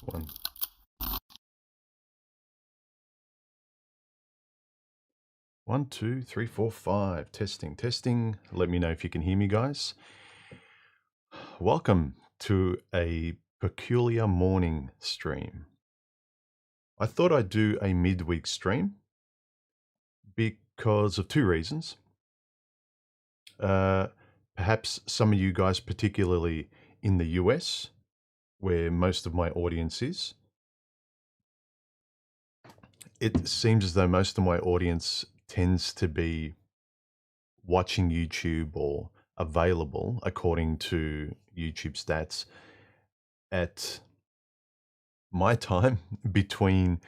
One. One, two, three, four, five. Testing, testing. Let me know if you can hear me, guys. Welcome to a peculiar morning stream. I thought I'd do a midweek stream because of two reasons. Perhaps some of you guys, particularly in the US, where most of my audience is, it seems as though most of my audience tends to be watching YouTube or available, according to YouTube stats, at my time between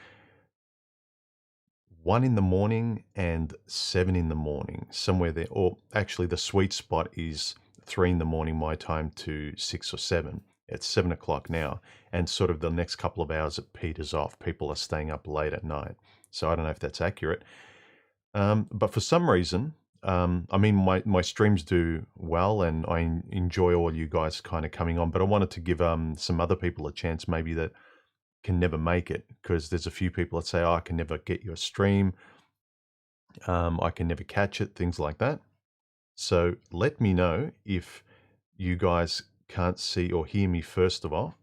1 in the morning and 7 in the morning, somewhere there. Or actually, the sweet spot is 3 in the morning, my time, to 6 or 7. It's 7 o'clock now, and sort of the next couple of hours it peters off. People are staying up late at night. So I don't know if that's accurate. But for some reason, I mean, my streams do well, and I enjoy all you guys kind of coming on. But I wanted to give some other people a chance, maybe that can never make it, because there's a few people that say, "Oh, I can never get your stream. I can never catch it," things like that. So let me know if you guys can't see or hear me. First off,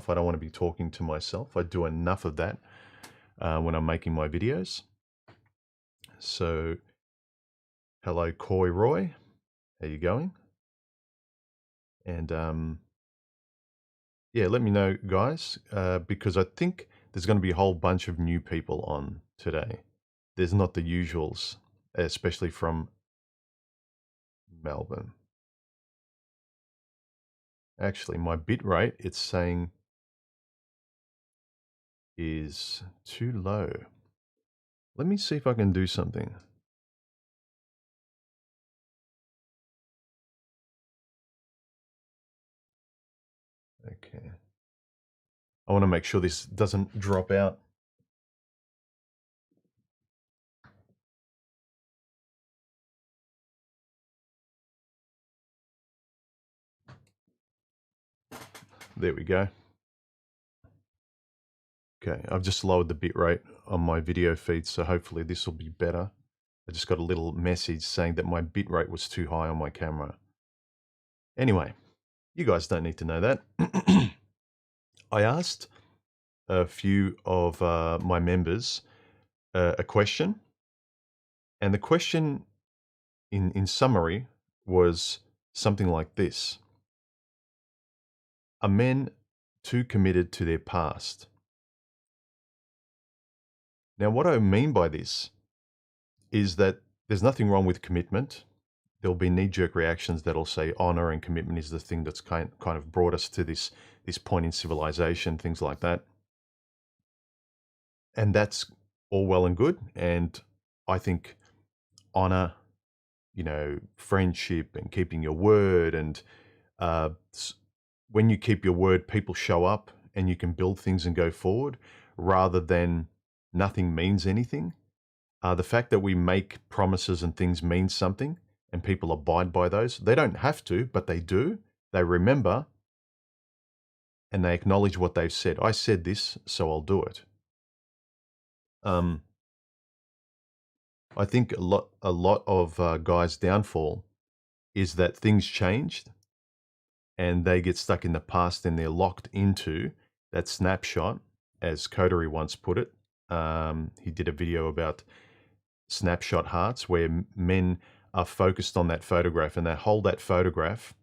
I don't want to be talking to myself. I do enough of that when I'm making my videos. So, hello, Coy Roy. How you going? And yeah, let me know, guys, because I think there's going to be a whole bunch of new people on today. There's not the usuals, especially from Melbourne. Actually, my bit rate, it's saying, is too low. Let me see if I can do something. Okay. I want to make sure this doesn't drop out. There we go. Okay, I've just lowered the bitrate on my video feed, so hopefully this will be better. I just got a little message saying that my bitrate was too high on my camera. Anyway, you guys don't need to know that. I asked a few of my members a question, and the question in summary was something like this: are men too committed to their past? Now, what I mean by this is that there's nothing wrong with commitment. There'll be knee-jerk reactions that'll say honor and commitment is the thing that's kind of brought us to this point in civilization, things like that. And that's all well and good. And I think honor, friendship and keeping your word, and when you keep your word, people show up and you can build things and go forward, rather than nothing means anything. The fact that we make promises and things means something, and people abide by those. They don't have to, but they do. They remember, and they acknowledge what they've said. I said this, so I'll do it. I think a lot of guys' downfall is that things changed, and they get stuck in the past, and they're locked into that snapshot, as Coterie once put it. He did a video about snapshot hearts, where men are focused on that photograph, and they hold that photograph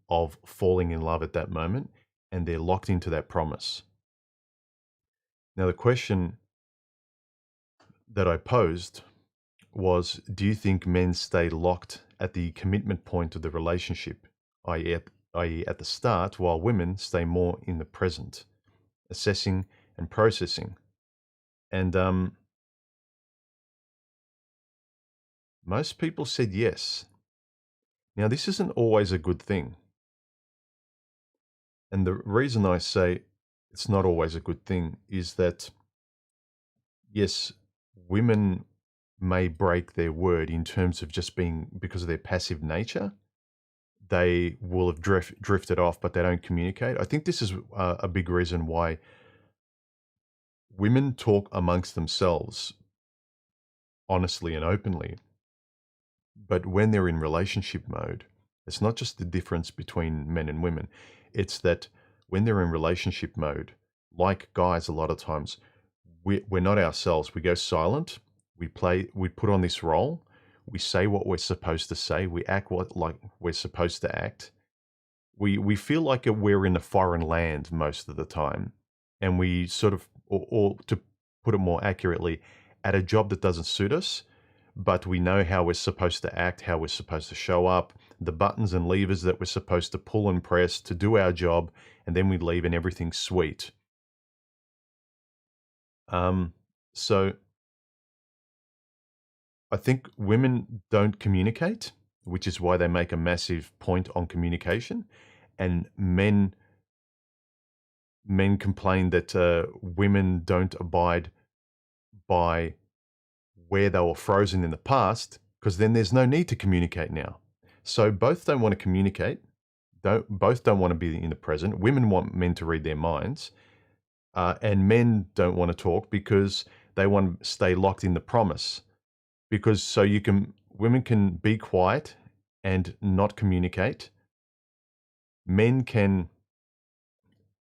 of falling in love at that moment, and they're locked into that promise. Now, the question that I posed was, do you think men stay locked at the commitment point of the relationship, i.e. at the start, while women stay more in the present, assessing and processing? And most people said yes. Now, this isn't always a good thing. And the reason I say it's not always a good thing is that, yes, women may break their word in terms of just being, because of their passive nature, they will have drifted off, but they don't communicate. I think this is a big reason why women talk amongst themselves honestly and openly, but when they're in relationship mode, it's not just the difference between men and women. It's that when they're in relationship mode, like guys, a lot of times, we're not ourselves. We go silent. We put on this role. We say what we're supposed to say. We act like we're supposed to act. We feel like we're in a foreign land most of the time, and we sort of, or to put it more accurately, at a job that doesn't suit us, but we know how we're supposed to act, how we're supposed to show up, the buttons and levers that we're supposed to pull and press to do our job, and then we leave and everything's sweet. So I think women don't communicate, which is why they make a massive point on communication, and men complain that women don't abide by where they were frozen in the past, because then there's no need to communicate now. So both don't want to communicate, both don't want to be in the present. Women want men to read their minds, and men don't want to talk because they want to stay locked in the promise. Because so women can be quiet and not communicate. Men can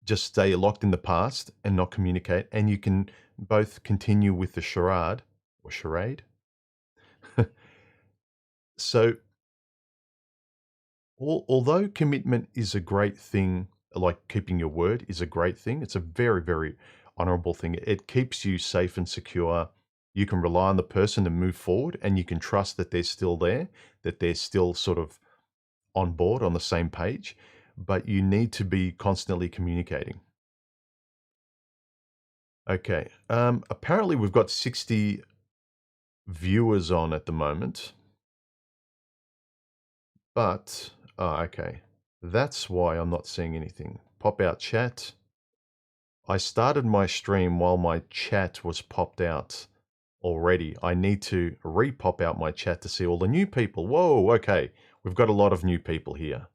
just stay locked in the past and not communicate, and you can both continue with the charade or charade. So, although commitment is a great thing, like keeping your word is a great thing, it's a very, very honorable thing. It keeps you safe and secure. You can rely on the person to move forward, and you can trust that they're still there, that they're still sort of on board, on the same page, but you need to be constantly communicating. Okay. Apparently we've got 60 viewers on at the moment, but, okay. That's why I'm not seeing anything. Pop out chat. I started my stream while my chat was popped out already. I need to re-pop out my chat to see all the new people. Whoa, okay. We've got a lot of new people here.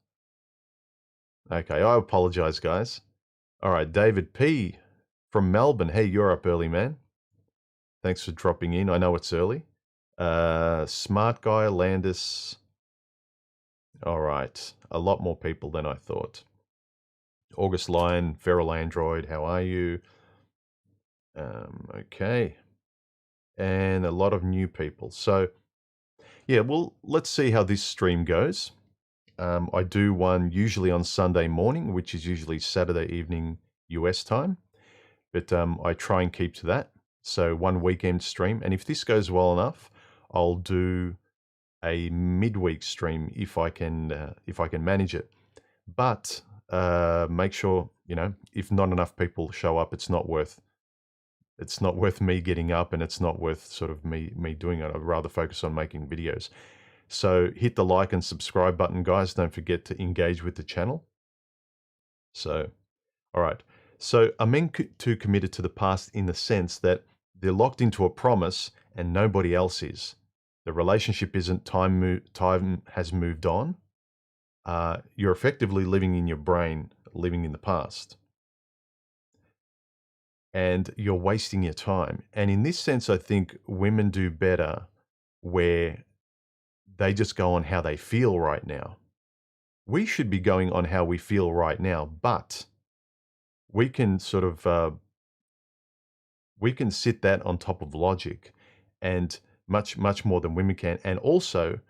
Okay, I apologize, guys. All right, David P. from Melbourne. Hey, you're up early, man. Thanks for dropping in. I know it's early. Smart Guy, Landis. All right, a lot more people than I thought. August Lion, Feral Android, how are you? Okay. And a lot of new people. So, yeah, well, let's see how this stream goes. I do one usually on Sunday morning, which is usually Saturday evening US time. But I try and keep to that. So one weekend stream. And if this goes well enough, I'll do a midweek stream if I can manage it. But make sure, if not enough people show up, it's not worth me getting up, and it's not worth sort of me doing it. I'd rather focus on making videos. So hit the like and subscribe button, guys. Don't forget to engage with the channel. So, all right. So are men too committed to the past in the sense that they're locked into a promise and nobody else is? The relationship isn't time has moved on. You're effectively living in your brain, living in the past. And you're wasting your time. And in this sense, I think women do better where they just go on how they feel right now. We should be going on how we feel right now, but we can sort of we can sit that on top of logic, and much more than women can. And also,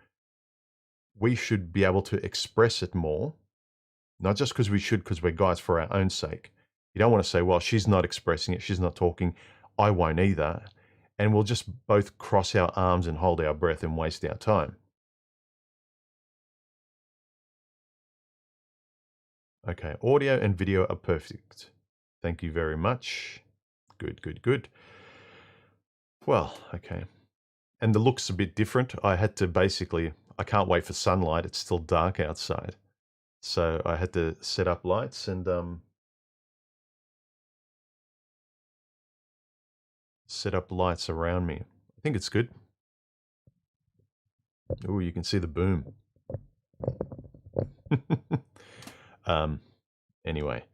we should be able to express it more, not just because we're guys, for our own sake. You don't want to say, well, she's not expressing it, she's not talking, I won't either. And we'll just both cross our arms and hold our breath and waste our time. Okay, audio and video are perfect. Thank you very much. Good, good, good. Well, okay. And the look's a bit different. I had to I can't wait for sunlight. It's still dark outside. So I had to set up lights and set up lights around me. I think it's good. Oh, you can see the boom. Anyway.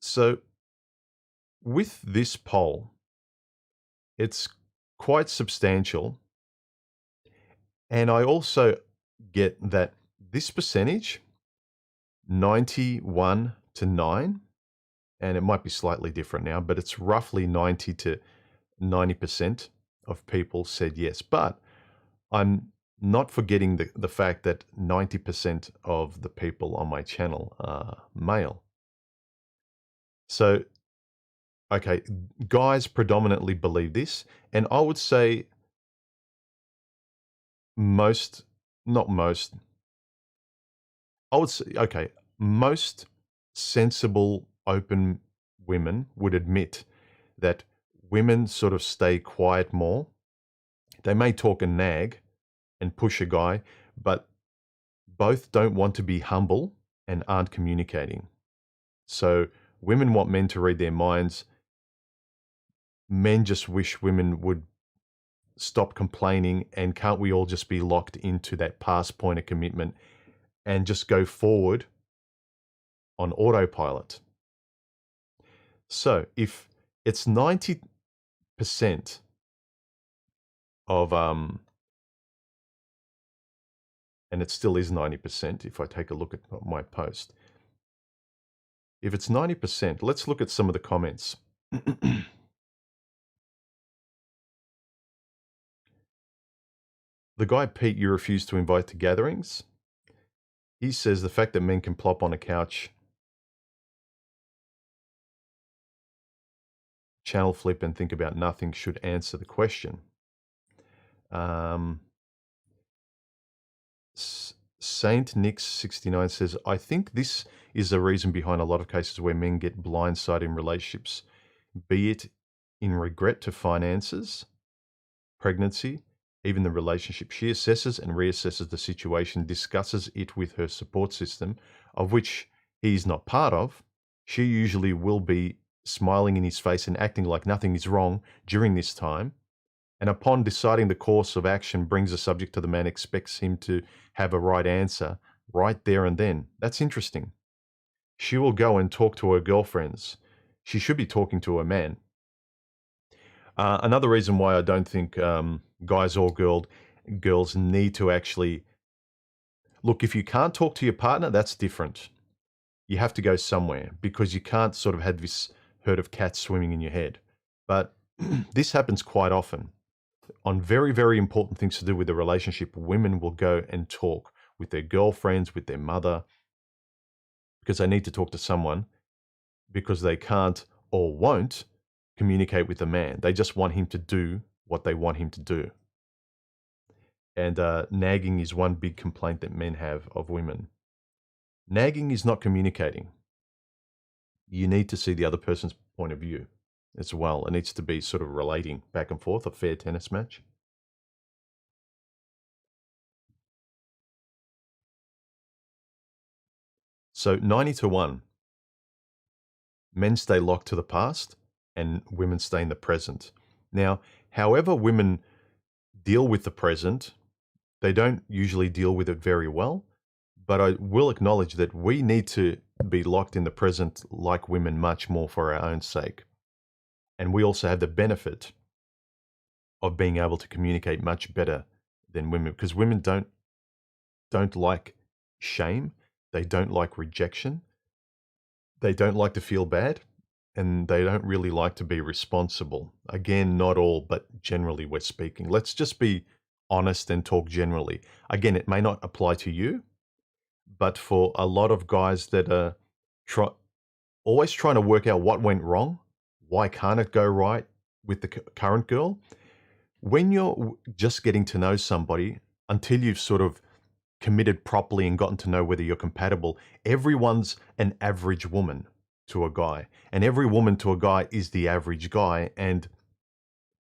So with this poll, it's quite substantial. And I also get that this percentage, 91 to 9, and it might be slightly different now, but it's roughly 90 to 90% of people said yes. But I'm not forgetting the fact that 90% of the people on my channel are male. So, okay, guys predominantly believe this, and I would say most, not most, I would say, okay, most sensible, open women would admit that women sort of stay quiet more. They may talk and nag and push a guy, but both don't want to be humble and aren't communicating. So women want men to read their minds. Men just wish women would stop complaining, and can't we all just be locked into that past point of commitment and just go forward on autopilot? So if it's 90% of and it still is 90% if I take a look at my post. If it's 90%, let's look at some of the comments. The guy Pete you refuse to invite to gatherings, he says the fact that men can plop on a couch, channel flip and think about nothing should answer the question. Saint Nix 69 says, I think this is the reason behind a lot of cases where men get blindsided in relationships, be it in regret to finances, pregnancy, even the relationship. She assesses and reassesses the situation, discusses it with her support system, of which he's not part of. She usually will be smiling in his face and acting like nothing is wrong during this time. And upon deciding the course of action brings the subject to the man, expects him to have a right answer right there and then. That's interesting. She will go and talk to her girlfriends. She should be talking to a man. Another reason why I don't think guys or girls need to actually look, if you can't talk to your partner, that's different. You have to go somewhere because you can't sort of have this herd of cats swimming in your head. But this happens quite often. On very, very important things to do with the relationship, women will go and talk with their girlfriends, with their mother, because they need to talk to someone because they can't or won't communicate with the man. They just want him to do what they want him to do. And nagging is one big complaint that men have of women. Nagging is not communicating. You need to see the other person's point of view as well. It needs to be sort of relating back and forth, a fair tennis match. So 90 to 1. Men stay locked to the past and women stay in the present. Now, however women deal with the present, they don't usually deal with it very well, but I will acknowledge that we need to be locked in the present like women much more for our own sake. And we also have the benefit of being able to communicate much better than women, because women don't like shame, they don't like rejection, they don't like to feel bad, and they don't really like to be responsible. Again, not all, but generally we're speaking. Let's just be honest and talk generally. Again, it may not apply to you, but for a lot of guys that are always trying to work out what went wrong, why can't it go right with the current girl? When you're just getting to know somebody, until you've sort of committed properly and gotten to know whether you're compatible, everyone's an average woman to a guy, and every woman to a guy is the average guy, and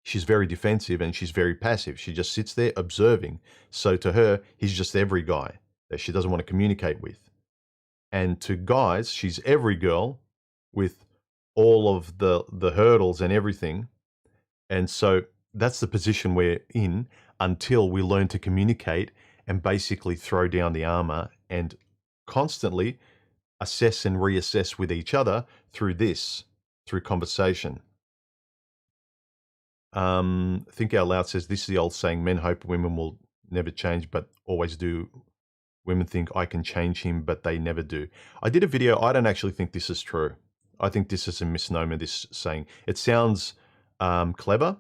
she's very defensive and she's very passive. She just sits there observing. So to her, he's just every guy that she doesn't want to communicate with. And to guys, she's every girl with all of the hurdles and everything. And so that's the position we're in until we learn to communicate and basically throw down the armor and constantly assess and reassess with each other through conversation. Think Out Loud says, this is the old saying, men hope women will never change, but always do. Women think I can change him, but they never do. I did a video. I don't actually think this is true. I think this is a misnomer, this saying. It sounds clever,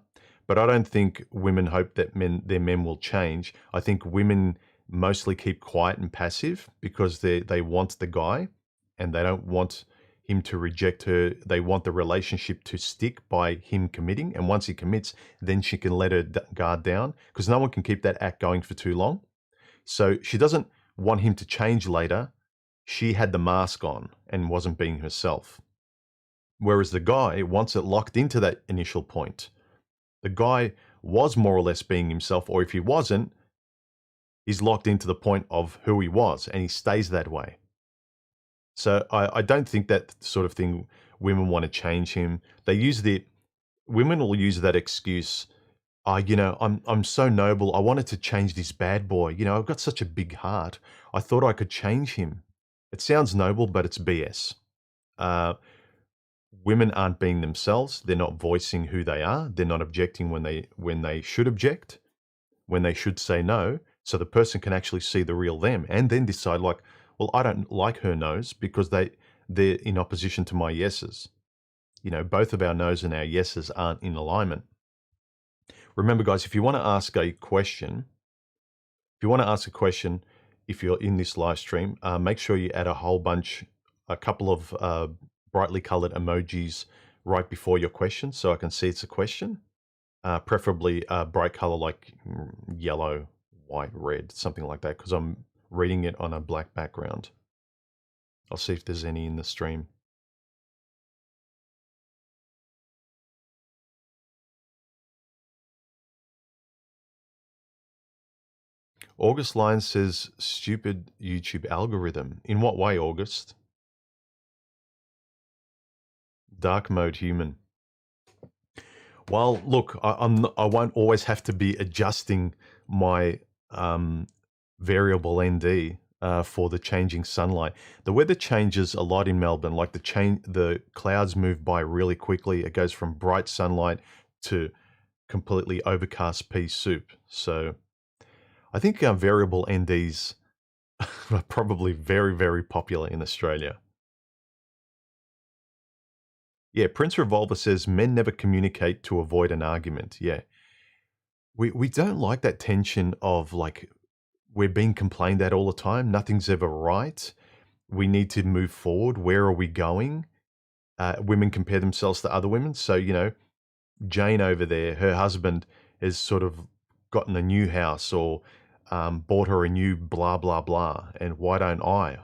but I don't think women hope that their men will change. I think women mostly keep quiet and passive because they want the guy and they don't want him to reject her. They want the relationship to stick by him committing. And once he commits, then she can let her guard down because no one can keep that act going for too long. So she doesn't want him to change later. She had the mask on and wasn't being herself. Whereas the guy, once it locked into that initial point, the guy was more or less being himself, or if he wasn't, he's locked into the point of who he was and he stays that way. So I don't think that sort of thing, women want to change him. Women will use that excuse. I'm so noble. I wanted to change this bad boy. I've got such a big heart. I thought I could change him. It sounds noble, but it's BS. Women aren't being themselves. They're not voicing who they are. They're not objecting when they should object, when they should say no. So the person can actually see the real them and then decide like, well, I don't like her no's because they're in opposition to my yeses. Both of our no's and our yeses aren't in alignment. Remember, guys, if you want to ask a question, if you're in this live stream, make sure you add a couple of brightly colored emojis right before your question so I can see it's a question. Preferably a bright color like yellow, white, red, something like that, because I'm reading it on a black background. I'll see if there's any in the stream. August Line says, stupid YouTube algorithm. In what way, August? Dark mode human. Well, look, I won't always have to be adjusting my variable ND for the changing sunlight. The weather changes a lot in Melbourne. Like the clouds move by really quickly. It goes from bright sunlight to completely overcast pea soup. So I think variable NDs are probably very, very popular in Australia. Yeah, Prince Revolver says men never communicate to avoid an argument. Yeah. We don't like that tension of like we're being complained at all the time. Nothing's ever right. We need to move forward. Where are we going? Women compare themselves to other women. So, Jane over there, her husband has sort of gotten a new house or bought her a new blah, blah, blah. And why don't I?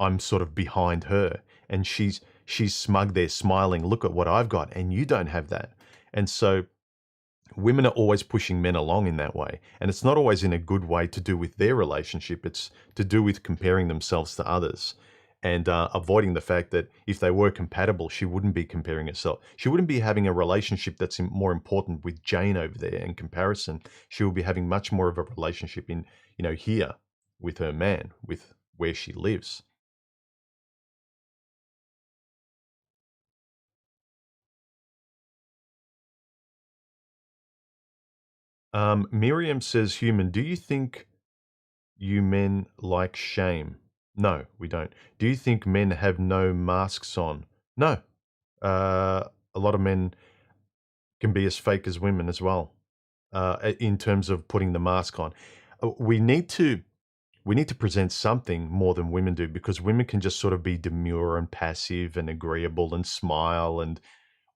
I'm sort of behind her. And she's smug there smiling, look at what I've got. And you don't have that. And so women are always pushing men along in that way. And it's not always in a good way to do with their relationship. It's to do with comparing themselves to others and avoiding the fact that if they were compatible, she wouldn't be comparing herself. She wouldn't be having a relationship that's more important with Jane over there in comparison. She will be having much more of a relationship in, here with her man, with where she lives. Miriam says, human, do you think you men like shame? No, we don't. Do you think men have no masks on? No. A lot of men can be as fake as women as well, in terms of putting the mask on. We need to present something more than women do because women can just sort of be demure and passive and agreeable and smile and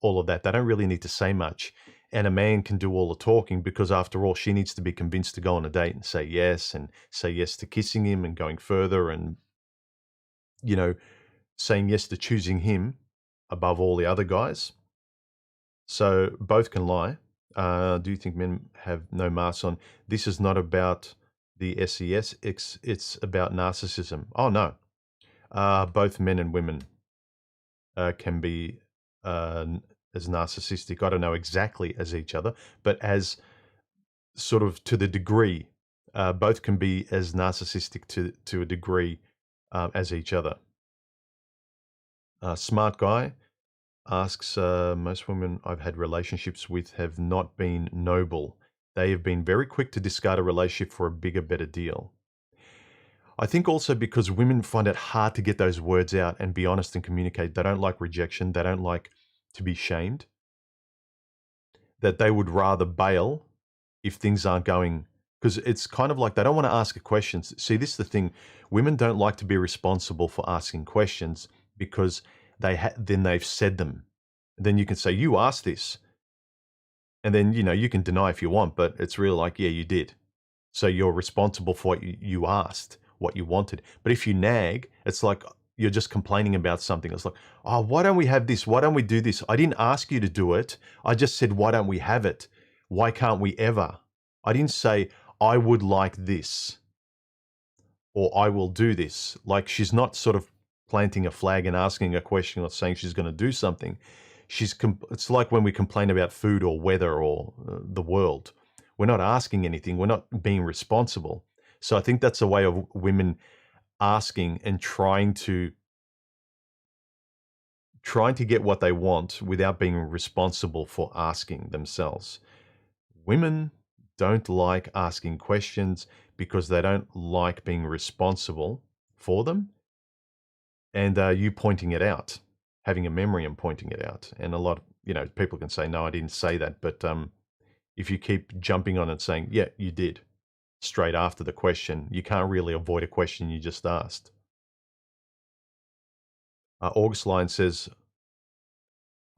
all of that. They don't really need to say much. And a man can do all the talking because after all, she needs to be convinced to go on a date and say yes to kissing him and going further and, saying yes to choosing him above all the other guys. So both can lie. Do you think men have no masks on? This is not about the SES. It's about narcissism. Oh, no. Both men and women can be as narcissistic. I don't know exactly as each other, but as sort of to the degree. Both can be as narcissistic to a degree as each other. Smart guy asks, most women I've had relationships with have not been noble. They have been very quick to discard a relationship for a bigger, better deal. I think also because women find it hard to get those words out and be honest and communicate. They don't like rejection. They don't like to be shamed. That they would rather bail if things aren't going, because it's kind of like they don't want to ask questions. See, this is the thing. Women don't like to be responsible for asking questions because then they've said them. Then you can say, you asked this. And then, you can deny if you want, but it's really like, yeah, you did. So you're responsible for what you asked, what you wanted. But if you nag, it's like you're just complaining about something. It's like, oh, why don't we have this? Why don't we do this? I didn't ask you to do it. I just said, why don't we have it? Why can't we ever? I didn't say, I would like this or I will do this. Like she's not sort of planting a flag and asking a question or saying she's going to do something. It's like when we complain about food or weather or the world. We're not asking anything. We're not being responsible. So I think that's a way of women asking and trying to get what they want without being responsible for asking themselves. Women don't like asking questions because they don't like being responsible for them. And you pointing it out, having a memory and pointing it out. And a lot of, people can say, no, I didn't say that. But if you keep jumping on it saying, yeah, you did, straight after the question, you can't really avoid a question you just asked. August Line says,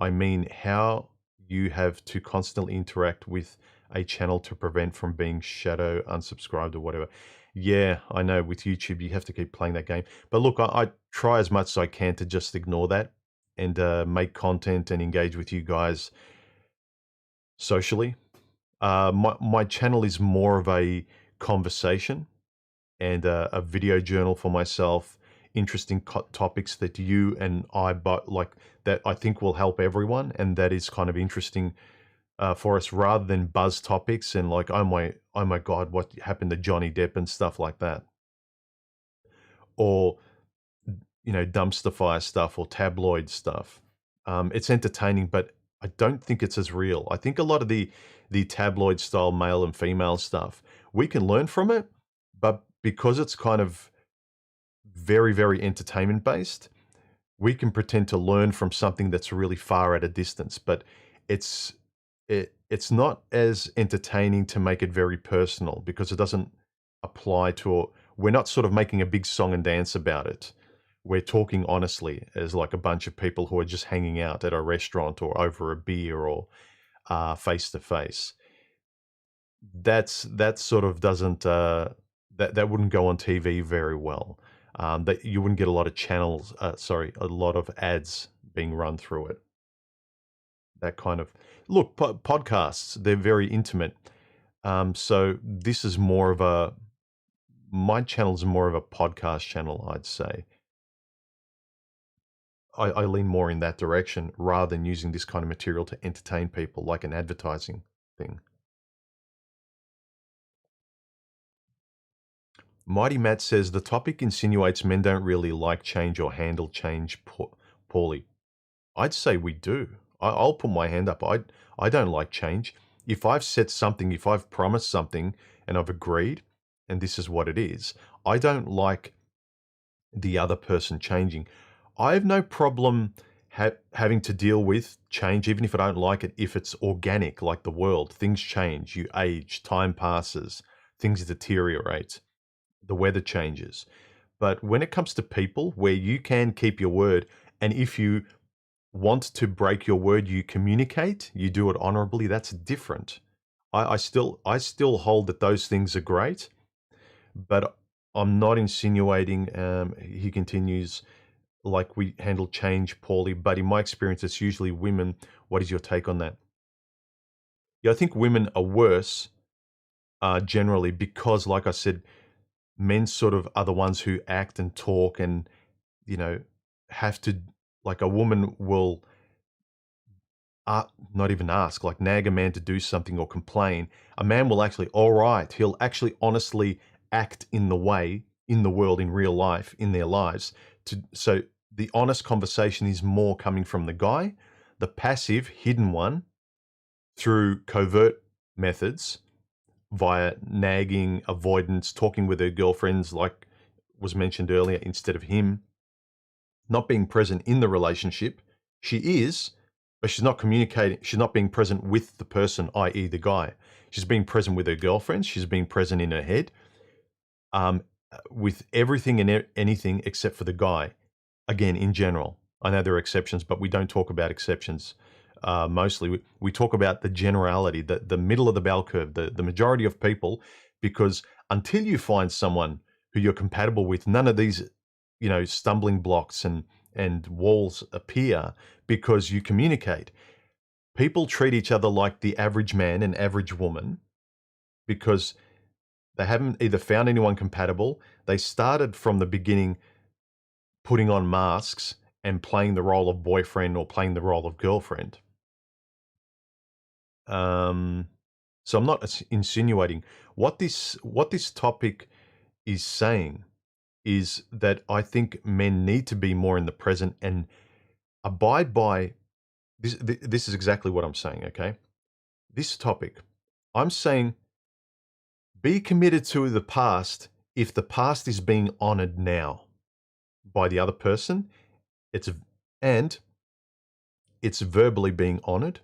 I mean, how you have to constantly interact with a channel to prevent from being shadow unsubscribed or whatever. Yeah, I know with YouTube, you have to keep playing that game. But look, I try as much as I can to just ignore that and make content and engage with you guys socially. My channel is more of a conversation and a video journal for myself, interesting topics that you and I like that I think will help everyone, and that is kind of interesting for us rather than buzz topics and like oh my god, what happened to Johnny Depp and stuff like that, or dumpster fire stuff or tabloid stuff. It's entertaining, but I don't think it's as real. I think a lot of the tabloid style male and female stuff we can learn from it, but because it's kind of very, very entertainment based, we can pretend to learn from something that's really far at a distance, but it's it's not as entertaining to make it very personal because it doesn't apply to we're not sort of making a big song and dance about it. We're talking honestly as like a bunch of people who are just hanging out at a restaurant or over a beer or face to face. That sort of doesn't that wouldn't go on TV very well. That you wouldn't get a lot of channels, sorry, a lot of ads being run through it. That kind of look, podcasts, they're very intimate. So this is more of my channel's more of a podcast channel, I'd say. I lean more in that direction rather than using this kind of material to entertain people like an advertising thing. Mighty Matt says the topic insinuates men don't really like change or handle change poorly. I'd say we do. I'll put my hand up. I don't like change. If I've said something, if I've promised something and I've agreed, and this is what it is, I don't like the other person changing. I have no problem having to deal with change, even if I don't like it, if it's organic, like the world. Things change, you age, time passes, things deteriorate, the weather changes. But when it comes to people where you can keep your word, and if you want to break your word, you communicate, you do it honorably, that's different. I still hold that those things are great, but I'm not insinuating, he continues, like we handle change poorly, but in my experience, it's usually women. What is your take on that? Yeah, I think women are worse generally because, like I said, men sort of are the ones who act and talk and, you know, have to, like a woman will not even ask, like nag a man to do something or complain, a man will actually, all right, he'll actually honestly act in the way, in the world, in real life, in their lives. So the honest conversation is more coming from the guy. The passive, hidden one, through covert methods, via nagging, avoidance, talking with her girlfriends, like was mentioned earlier, instead of him, not being present in the relationship. She is, but she's not communicating. She's not being present with the person, i.e. the guy. She's being present with her girlfriends. She's being present in her head, um, with everything and anything except for the guy. Again, in general, I know there are exceptions, but we don't talk about exceptions. Mostly, we talk about the generality, the middle of the bell curve, the majority of people, because until you find someone who you're compatible with, none of these, stumbling blocks and walls appear, because you communicate. People treat each other like the average man and average woman because they haven't either found anyone compatible. They started from the beginning putting on masks and playing the role of boyfriend or playing the role of girlfriend. So I'm not insinuating. What this topic is saying is that I think men need to be more in the present and abide by this. This is exactly what I'm saying. Okay, this topic, I'm saying, be committed to the past if the past is being honored now by the other person. And it's verbally being honored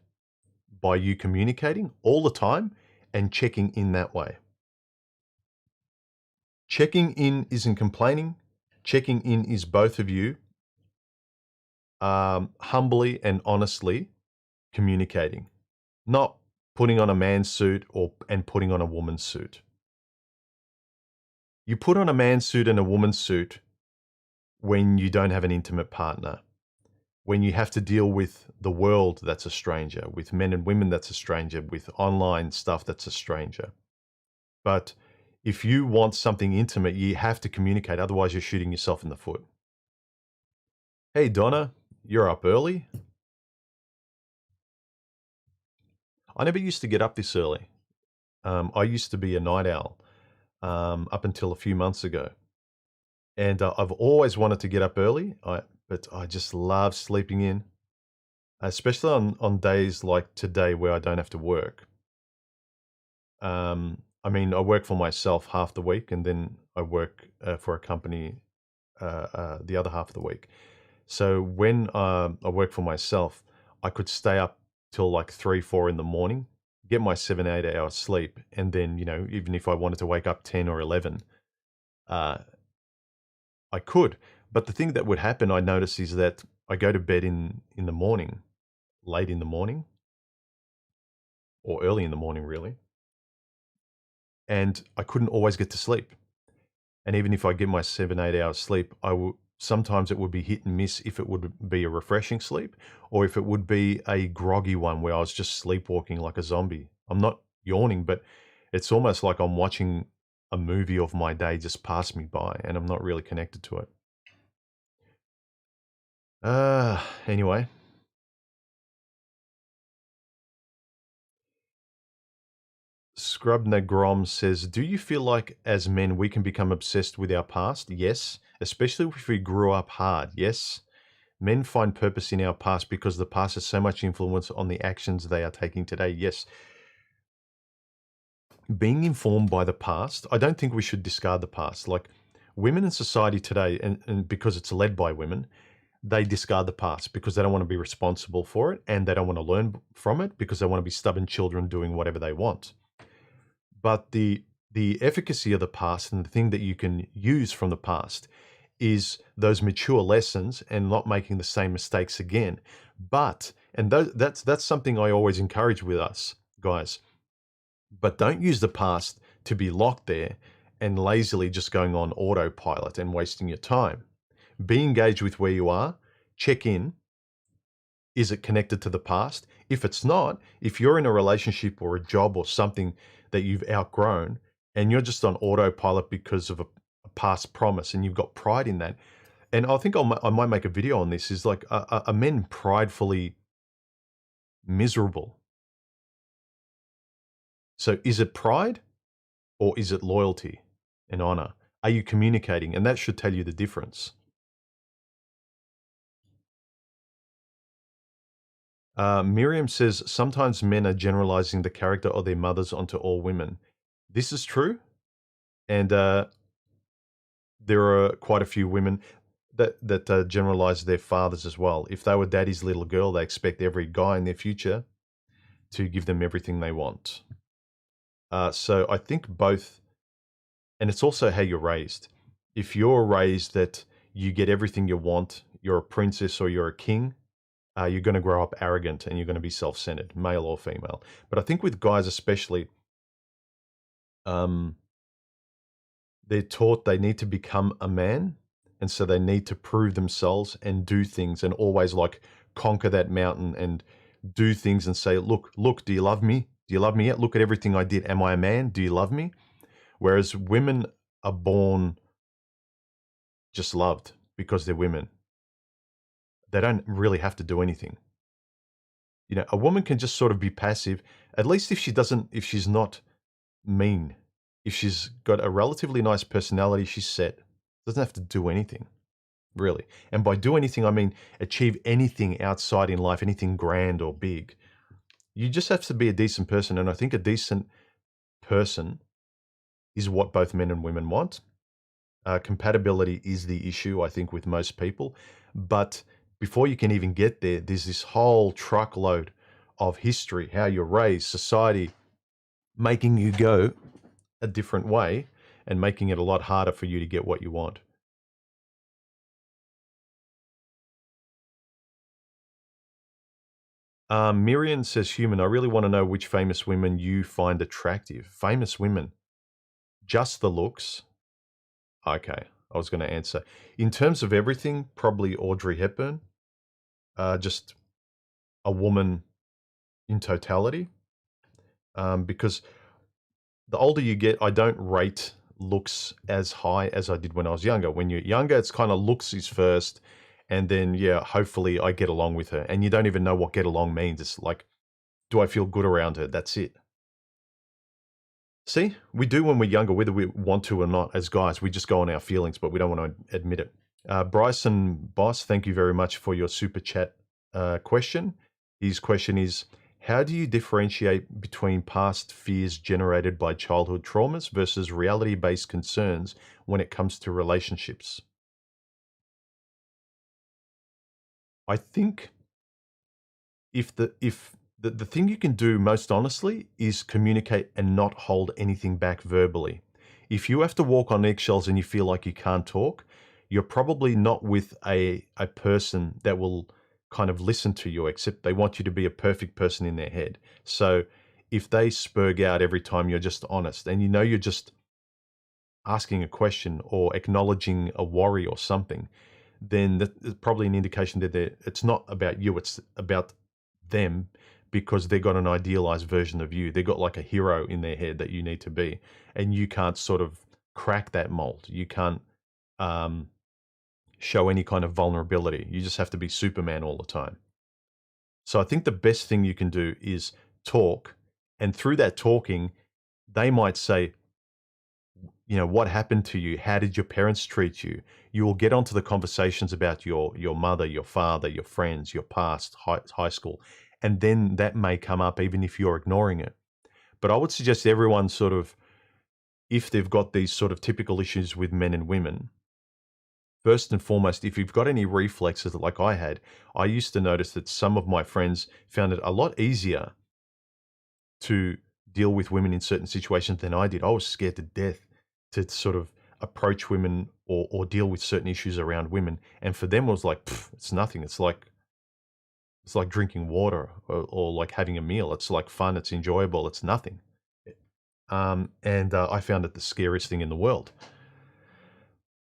by you communicating all the time and checking in that way. Checking in isn't complaining. Checking in is both of you humbly and honestly communicating, not putting on a man's suit and putting on a woman's suit. You put on a man's suit and a woman's suit when you don't have an intimate partner, when you have to deal with the world that's a stranger, with men and women that's a stranger, with online stuff that's a stranger. But if you want something intimate, you have to communicate. Otherwise, you're shooting yourself in the foot. Hey, Donna, you're up early? I never used to get up this early. I used to be a night owl up until a few months ago. And I've always wanted to get up early, but I just love sleeping in, especially on days like today where I don't have to work. I mean, I work for myself half the week, and then I work for a company the other half of the week. So when I work for myself, I could stay up till like 3, 4 in the morning, get my 7, 8 hours sleep, and then even if I wanted to wake up 10 or 11, uh, I could. But the thing that would happen, I notice, is that I go to bed in the morning, late in the morning, or early in the morning, really, and I couldn't always get to sleep. And even if I get my 7, 8 hours sleep, sometimes it would be hit and miss if it would be a refreshing sleep or if it would be a groggy one where I was just sleepwalking like a zombie. I'm not yawning, but it's almost like I'm watching a movie of my day just pass me by and I'm not really connected to it. Anyway. Scrub Nagrom says, do you feel like as men we can become obsessed with our past? Yes. Especially if we grew up hard. Yes. Men find purpose in our past because the past has so much influence on the actions they are taking today. Yes. Being informed by the past, I don't think we should discard the past. Like women in society today, and because it's led by women, they discard the past because they don't want to be responsible for it and they don't want to learn from it because they want to be stubborn children doing whatever they want. But the efficacy of the past and the thing that you can use from the past is those mature lessons and not making the same mistakes again. But that's something I always encourage with us guys. But don't use the past to be locked there and lazily just going on autopilot and wasting your time. Be engaged with where you are. Check in. Is it connected to the past? If it's not, if you're in a relationship or a job or something that you've outgrown and you're just on autopilot because of a past promise and you've got pride in that, and I think I might make a video on this, is like a men pridefully miserable. So is it pride or is it loyalty and honor? Are you communicating? And that should tell you the difference. Miriam says, sometimes men are generalizing the character of their mothers onto all women. This is true. And there are quite a few women that generalize their fathers as well. If they were daddy's little girl, they expect every guy in their future to give them everything they want. So I think both, and it's also how you're raised. If you're raised that you get everything you want, you're a princess or you're a king, you're going to grow up arrogant and you're going to be self-centered, male or female. But I think with guys especially, they're taught they need to become a man, and so they need to prove themselves and do things and always like conquer that mountain and do things and say, look, do you love me? Do you love me yet? Look at everything I did. Am I a man? Do you love me? Whereas women are born just loved because they're women. They don't really have to do anything. You know, a woman can just sort of be passive, at least if she's not mean. If she's got a relatively nice personality, she's set. Doesn't have to do anything, really. And by do anything, I mean achieve anything outside in life, anything grand or big. You just have to be a decent person. And I think a decent person is what both men and women want. Compatibility is the issue, I think, with most people. But before you can even get there, there's this whole truckload of history, how you're raised, society, making you go a different way and making it a lot harder for you to get what you want. Miriam says, human, I really want to know which famous women you find attractive. Famous women. Just the looks. Okay, I was going to answer. In terms of everything, probably Audrey Hepburn. Just a woman in totality. Because the older you get, I don't rate looks as high as I did when I was younger. When you're younger, it's kind of looks is first, and then, yeah, hopefully I get along with her. And you don't even know what get along means. It's like, do I feel good around her? That's it. See, we do when we're younger, whether we want to or not, as guys. We just go on our feelings, but we don't want to admit it. Bryson Boss, thank you very much for your super chat question. His question is, how do you differentiate between past fears generated by childhood traumas versus reality-based concerns when it comes to relationships? I think if the thing you can do most honestly is communicate and not hold anything back verbally. If you have to walk on eggshells and you feel like you can't talk, you're probably not with a person that will kind of listen to you, except they want you to be a perfect person in their head. So if they spurg out every time you're just honest and you know you're just asking a question or acknowledging a worry or something, then that's probably an indication that it's not about you, it's about them, because they've got an idealized version of you. They've got like a hero in their head that you need to be, and you can't sort of crack that mold. You can't show any kind of vulnerability. You just have to be Superman all the time. So I think the best thing you can do is talk, and through that talking, they might say, you know, what happened to you? How did your parents treat you? You will get onto the conversations about your mother, your father, your friends, your past, high school. And then that may come up even if you're ignoring it. But I would suggest everyone sort of, if they've got these sort of typical issues with men and women, first and foremost, if you've got any reflexes like I had, I used to notice that some of my friends found it a lot easier to deal with women in certain situations than I did. I was scared to death to sort of approach women or deal with certain issues around women. And for them, it was like, it's nothing. It's like drinking water or like having a meal. It's like fun. It's enjoyable. It's nothing. And I found it the scariest thing in the world.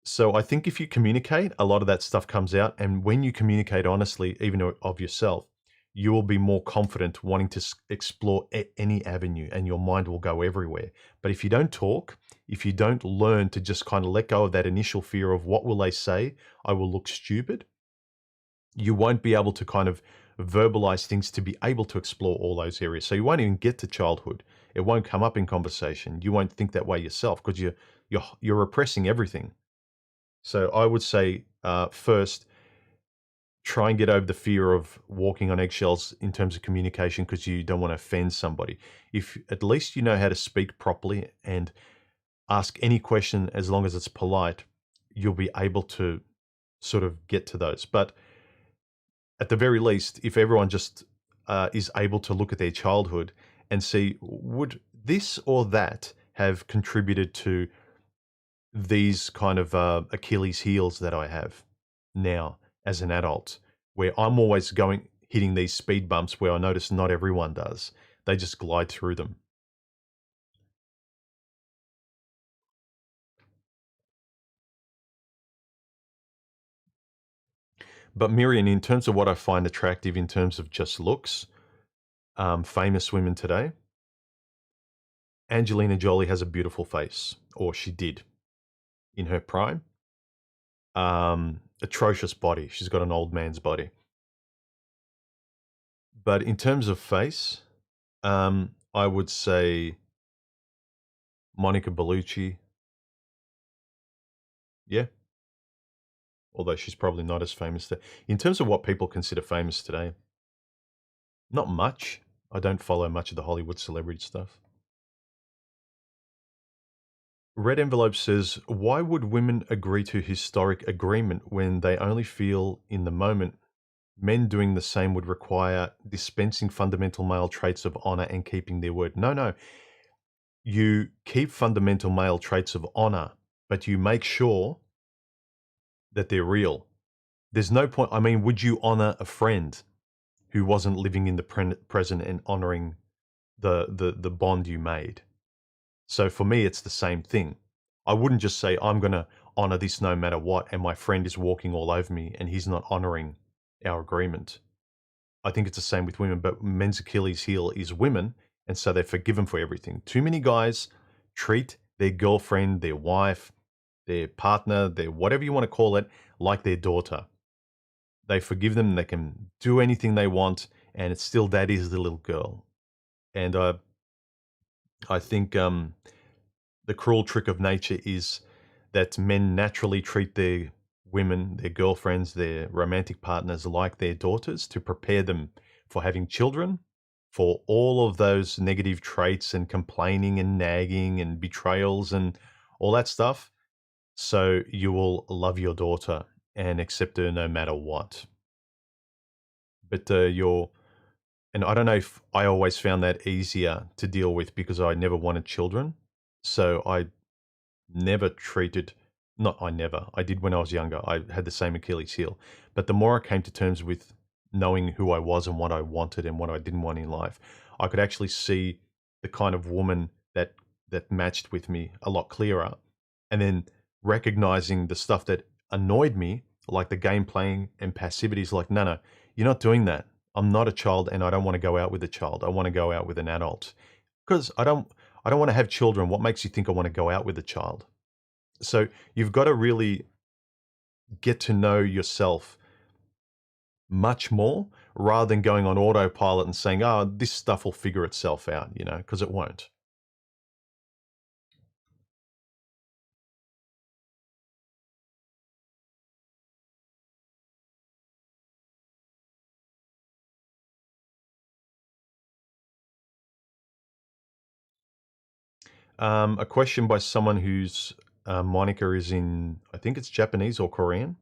So I think if you communicate, a lot of that stuff comes out. And when you communicate honestly, even of yourself, you will be more confident wanting to explore any avenue, and your mind will go everywhere. But if you don't talk, if you don't learn to just kind of let go of that initial fear of what will they say, I will look stupid, you won't be able to kind of verbalize things to be able to explore all those areas. So you won't even get to childhood. It won't come up in conversation. You won't think that way yourself because you're repressing everything. So I would say first, try and get over the fear of walking on eggshells in terms of communication because you don't want to offend somebody. If at least you know how to speak properly and ask any question as long as it's polite, you'll be able to sort of get to those. But at the very least, if everyone just is able to look at their childhood and see, would this or that have contributed to these kind of Achilles heels that I have now as an adult, where I'm always hitting these speed bumps where I notice not everyone does. They just glide through them. But Miriam, in terms of what I find attractive in terms of just looks, famous women today, Angelina Jolie has a beautiful face, or she did in her prime. Atrocious body. She's got an old man's body. But in terms of face, I would say Monica Bellucci. Yeah. Although she's probably not as famous today. In terms of what people consider famous today, not much. I don't follow much of the Hollywood celebrity stuff. Red Envelope says, why would women agree to historic agreement when they only feel in the moment men doing the same would require dispensing fundamental male traits of honor and keeping their word? No. You keep fundamental male traits of honor, but you make sure that they're real. There's no point. I mean, would you honor a friend who wasn't living in the present and honoring the bond you made? So for me, it's the same thing. I wouldn't just say, I'm going to honor this no matter what, and my friend is walking all over me and he's not honoring our agreement. I think it's the same with women, but men's Achilles heel is women, and so they're forgiven for everything. Too many guys treat their girlfriend, their wife, their partner, their whatever you want to call it, like their daughter. They forgive them, they can do anything they want, and it's still daddy's the little girl. And I think the cruel trick of nature is that men naturally treat their women, their girlfriends, their romantic partners like their daughters to prepare them for having children, for all of those negative traits and complaining and nagging and betrayals and all that stuff. So you will love your daughter and accept her no matter what. But and I don't know if I always found that easier to deal with because I never wanted children. So I never treated, not I never, I did when I was younger. I had the same Achilles heel. But the more I came to terms with knowing who I was and what I wanted and what I didn't want in life, I could actually see the kind of woman that matched with me a lot clearer. And then recognizing the stuff that annoyed me, like the game playing and passivity, is like, no, you're not doing that. I'm not a child and I don't want to go out with a child. I want to go out with an adult. Because I don't want to have children. What makes you think I want to go out with a child? So you've got to really get to know yourself much more rather than going on autopilot and saying, oh, this stuff will figure itself out, because it won't. A question by someone whose moniker is in, I think it's Japanese or Korean,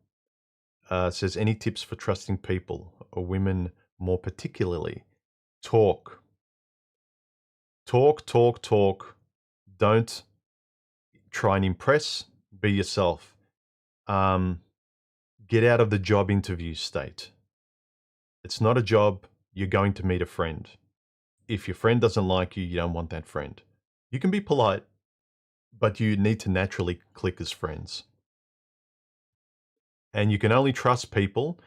says, any tips for trusting people or women more particularly? Talk. Talk, talk, talk. Don't try and impress. Be yourself. Get out of the job interview state. It's not a job. You're going to meet a friend. If your friend doesn't like you, you don't want that friend. You can be polite, but you need to naturally click as friends. And you can only trust people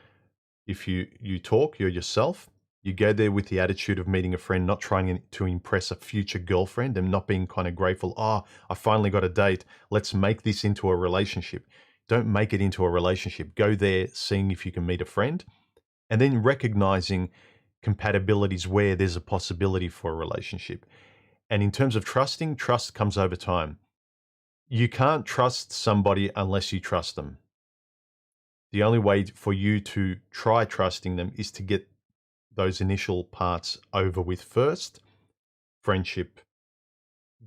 if you talk, you're yourself. You go there with the attitude of meeting a friend, not trying to impress a future girlfriend and not being kind of grateful. Oh, I finally got a date. Let's make this into a relationship. Don't make it into a relationship. Go there seeing if you can meet a friend And then recognizing compatibilities where there's a possibility for a relationship. And in terms of trusting, trust comes over time. You can't trust somebody unless you trust them. The only way for you to try trusting them is to get those initial parts over with first. Friendship,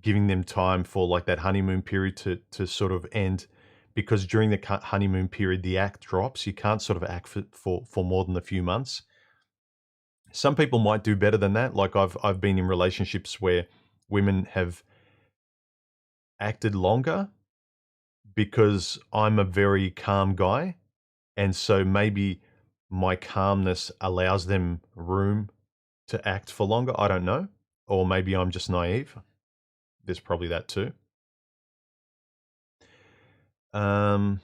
giving them time for like that honeymoon period to sort of end, because during the honeymoon period the act drops. You can't sort of act for more than a few months. Some people might do better than that. Like I've been in relationships where women have acted longer because I'm a very calm guy, and so maybe my calmness allows them room to act for longer. I don't know. Or maybe I'm just naive. There's probably that too. Um,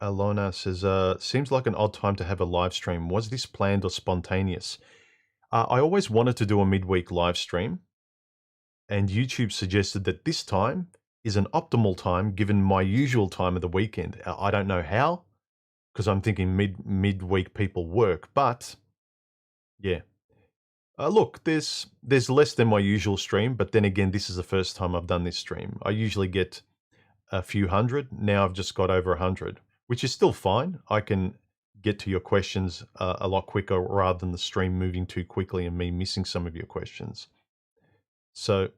Alona says, seems like an odd time to have a live stream. Was this planned or spontaneous? I always wanted to do a midweek live stream, and YouTube suggested that this time is an optimal time given my usual time of the weekend. I don't know how, because I'm thinking midweek people work, but yeah. Look, there's less than my usual stream, but then again, this is the first time I've done this stream. I usually get a few hundred. Now I've just got over 100, which is still fine. I can get to your questions a lot quicker rather than the stream moving too quickly and me missing some of your questions. So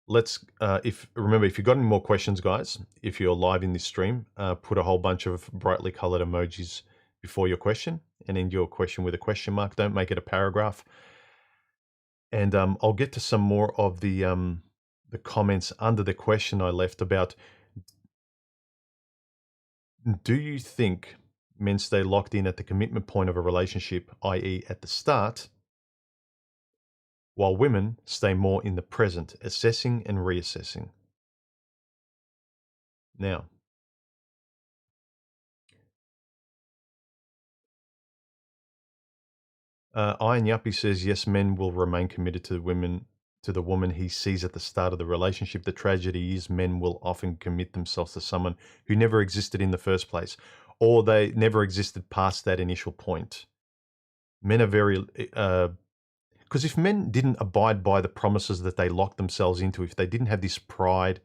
let's, remember, if you've got any more questions, guys, if you're live in this stream, put a whole bunch of brightly colored emojis before your question and end your question with a question mark. Don't make it a paragraph. And I'll get to some more of the comments under the question I left about, do you think men stay locked in at the commitment point of a relationship, i.e. at the start, while women stay more in the present, assessing and reassessing? Now, Iron Yuppie says, yes, men will remain committed to the woman he sees at the start of the relationship. The tragedy is men will often commit themselves to someone who never existed in the first place, or they never existed past that initial point. Men are very, because if men didn't abide by the promises that they locked themselves into, if they didn't have this pride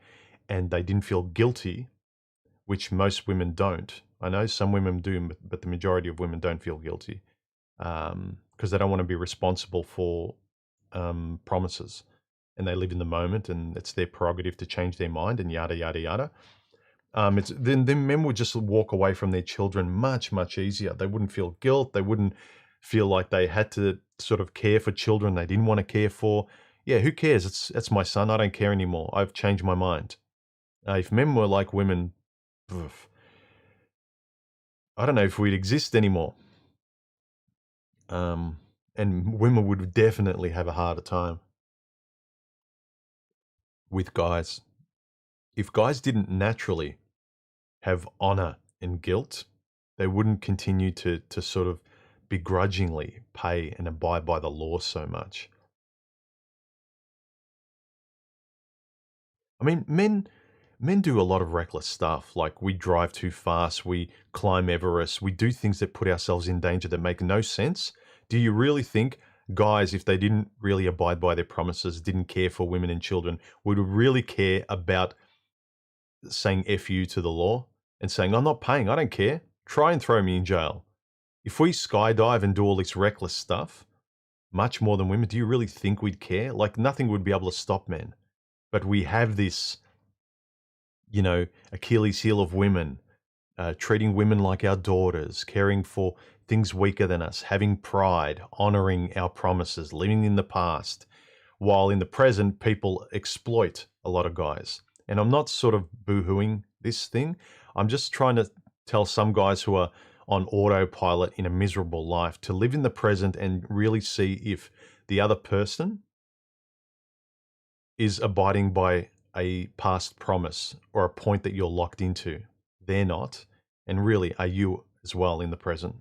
and they didn't feel guilty, which most women don't. I know some women do, but the majority of women don't feel guilty, because they don't want to be responsible for promises, and they live in the moment, and it's their prerogative to change their mind, and yada yada yada. It's then men would just walk away from their children much easier. They wouldn't feel guilt. They wouldn't feel like they had to sort of care for children they didn't want to care for. Yeah, who cares? It's my son. I don't care anymore. I've changed my mind. If men were like women, oof, I don't know if we'd exist anymore. And women would definitely have a harder time with guys. If guys didn't naturally have honor and guilt, they wouldn't continue to sort of begrudgingly pay and abide by the law so much. I mean, men do a lot of reckless stuff. Like, we drive too fast, we climb Everest, we do things that put ourselves in danger that make no sense. Do you really think guys, if they didn't really abide by their promises, didn't care for women and children, would really care about saying F you to the law and saying, I'm not paying, I don't care, try and throw me in jail? If we skydive and do all this reckless stuff, much more than women, do you really think we'd care? Like, nothing would be able to stop men. But we have this, Achilles heel of women, treating women like our daughters, caring for things weaker than us, having pride, honoring our promises, living in the past, while in the present, people exploit a lot of guys. And I'm not sort of boo-hooing this thing. I'm just trying to tell some guys who are on autopilot in a miserable life to live in the present and really see if the other person is abiding by a past promise or a point that you're locked into. They're not. And really, are you as well in the present?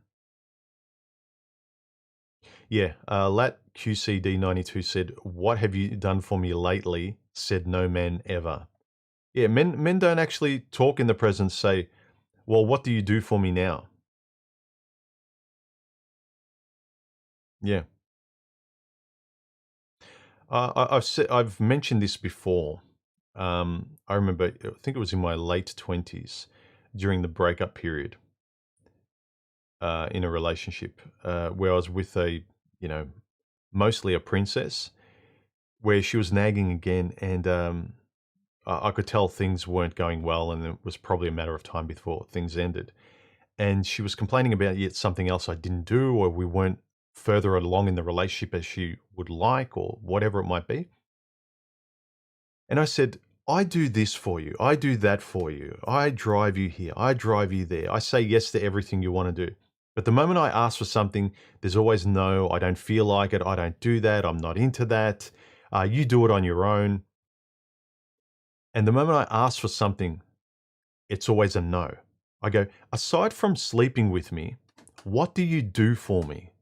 Yeah, Lat QCD92 said, "What have you done for me lately?" Said no man ever. Yeah, men don't actually talk in the present. Say, "Well, what do you do for me now?" Yeah, I've mentioned this before. I remember, I think it was in my late 20s, during the breakup period, in a relationship, where I was with a, you know, mostly a princess, where she was nagging again, and I could tell things weren't going well, and it was probably a matter of time before things ended. And she was complaining about yet something else I didn't do, or we weren't further along in the relationship as she would like, or whatever it might be. And I said, "I do this for you. I do that for you. I drive you here. I drive you there. I say yes to everything you want to do. But the moment I ask for something, there's always no, I don't feel like it. I don't do that. I'm not into that. You do it on your own." And the moment I ask for something, it's always a no. I go, "Aside from sleeping with me, what do you do for me?"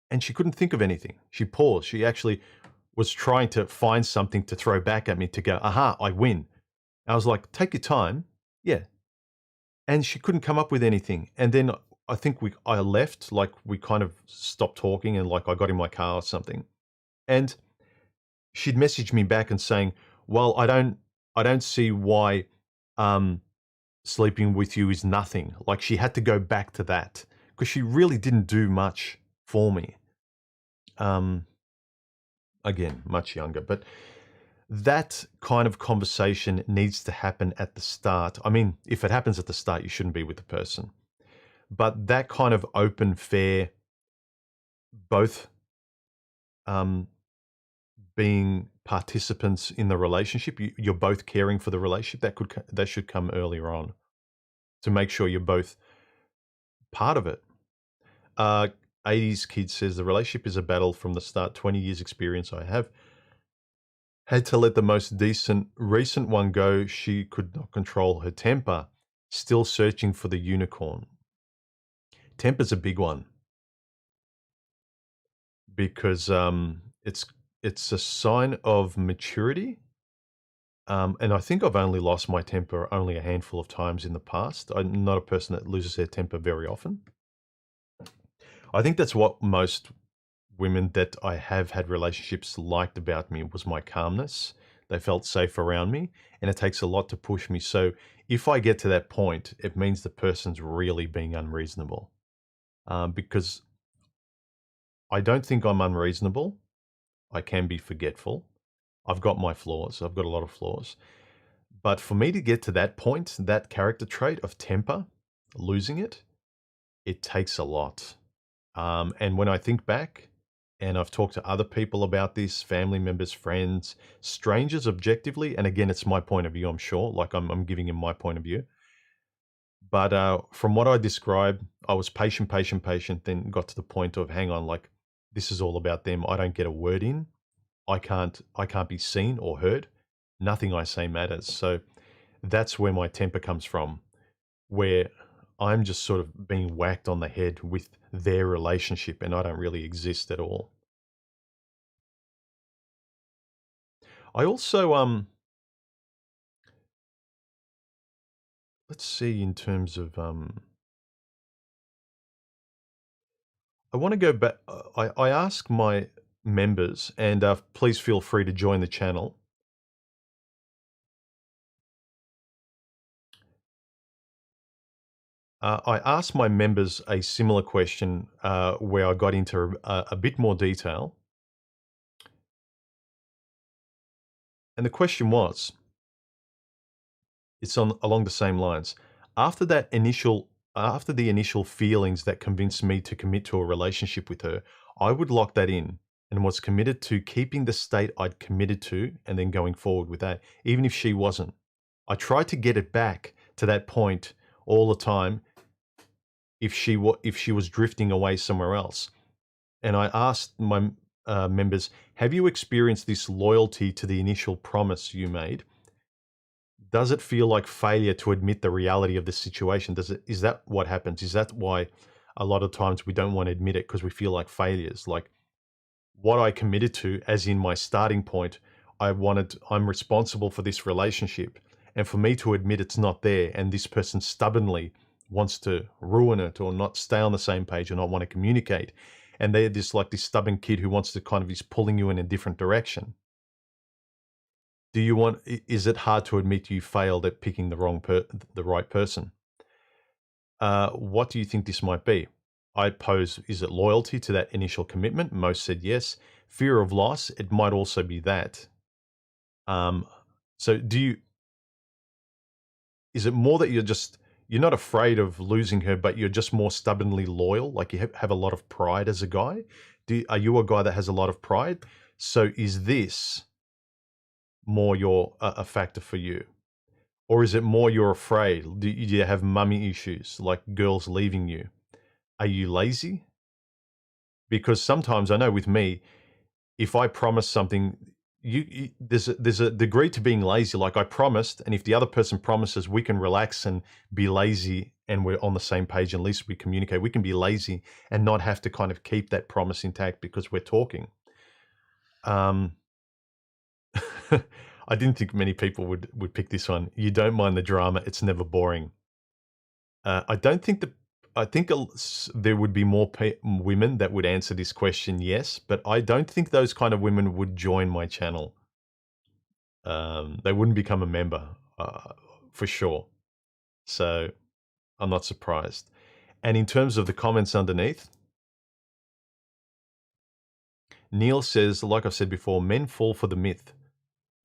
And she couldn't think of anything. She paused. She actually was trying to find something to throw back at me to go, "Aha, I win." I was like, "Take your time." Yeah. And she couldn't come up with anything. And then I think I left, like we kind of stopped talking, and like I got in my car or something. And she'd messaged me back and saying, "Well, I don't see why um sleeping with you is nothing." Like she had to go back to that because she really didn't do much for me. Um Again, much younger, but that kind of conversation needs to happen at the start. I mean, if it happens at the start, you shouldn't be with the person. But that kind of open, fair, both um, being participants in the relationship, you're both caring for the relationship. That should come earlier on to make sure you're both part of it. Uh, 80s kid says the relationship is a battle from the start. 20 years experience I have. Had to let the most decent recent one go. She could not control her temper. Still searching for the unicorn. Temper's a big one because it's a sign of maturity. And I think I've only lost my temper only a handful of times in the past. I'm not a person that loses their temper very often. I think that's what most women that I have had relationships liked about me was my calmness. They felt safe around me, and it takes a lot to push me. So if I get to that point, it means the person's really being unreasonable. Because I don't think I'm unreasonable. I can be forgetful. I've got my flaws. I've got a lot of flaws. But for me to get to that point, that character trait of temper, losing it, it takes a lot. And when I think back, and I've talked to other people about this, family members, friends, strangers objectively, and again, it's my point of view, I'm sure, like I'm giving him my point of view. But from what I described, I was patient, patient, patient, then got to the point of, hang on, like this is all about them. I don't get a word in. I can't be seen or heard. Nothing I say matters. So that's where my temper comes from, where I'm just sort of being whacked on the head with their relationship and I don't really exist at all. I also let's see, in terms of I want to go back. I ask my members, and please feel free to join the channel. I asked my members a similar question where I got into a bit more detail. And the question was, it's on along the same lines. After that initial after the initial feelings that convinced me to commit to a relationship with her, I would lock that in and was committed to keeping the state I'd committed to and then going forward with that, even if she wasn't. I tried to get it back to that point all the time if she was drifting away somewhere else. And I asked my members, have you experienced this loyalty to the initial promise you made? Does it feel like failure to admit the reality of the situation? Is that what happens? Is that why a lot of times we don't want to admit it because we feel like failures. Like what I committed to, as in my starting point, I'm responsible for this relationship. And for me to admit it's not there and this person stubbornly wants to ruin it or not stay on the same page or not want to communicate. And they're this like this stubborn kid who wants to kind of is pulling you in a different direction. Is it hard to admit you failed at picking the right person? What do you think this might be? I pose, is it loyalty to that initial commitment? Most said yes. Fear of loss, it might also be that. So is it more that you're not afraid of losing her, but you're just more stubbornly loyal? Like you have a lot of pride as a guy? Are you a guy that has a lot of pride? So is this more a factor for you? Or is it more you're afraid? Do you have mummy issues, like girls leaving you? Are you lazy? Because sometimes I know with me, if I promise something, there's a degree to being lazy. Like I promised, and if the other person promises, we can relax and be lazy, and we're on the same page. At least we communicate. We can be lazy and not have to kind of keep that promise intact because we're talking. I didn't think many people would pick this one. You don't mind the drama; it's never boring. I don't think I think there would be more women that would answer this question, yes, but I don't think those kind of women would join my channel. They wouldn't become a member, for sure. So I'm not surprised. And in terms of the comments underneath, Neil says, like I've said before, men fall for the myth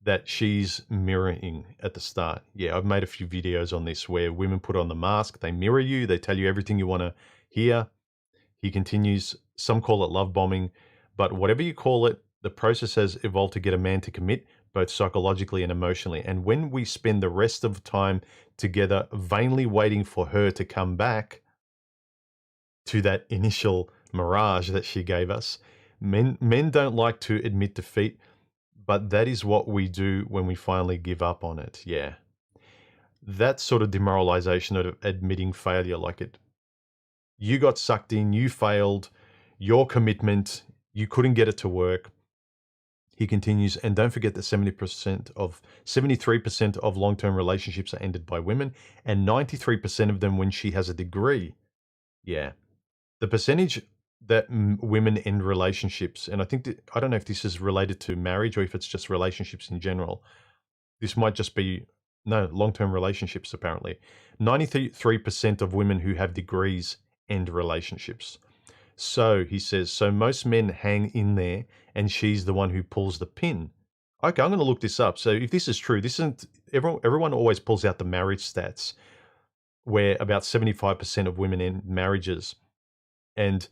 that she's mirroring at the start. Yeah, I've made a few videos on this where women put on the mask, they mirror you, they tell you everything you want to hear. He continues, some call it love bombing, but whatever you call it, the process has evolved to get a man to commit, both psychologically and emotionally. And when we spend the rest of the time together vainly waiting for her to come back to that initial mirage that she gave us, men don't like to admit defeat, but that is what we do when we finally give up on it. Yeah. That sort of demoralization of admitting failure, like you got sucked in, you failed, your commitment, you couldn't get it to work. He continues, and don't forget that 73% of long-term relationships are ended by women, and 93% of them when she has a degree. Yeah. The percentage that women end relationships, and I don't know if this is related to marriage or if it's just relationships in general. This might just be, no, long-term relationships apparently. 93% of women who have degrees end relationships. So he says, so most men hang in there and she's the one who pulls the pin. Okay, I'm going to look this up. So if this is true, this isn't, everyone always pulls out the marriage stats where about 75% of women end marriages. And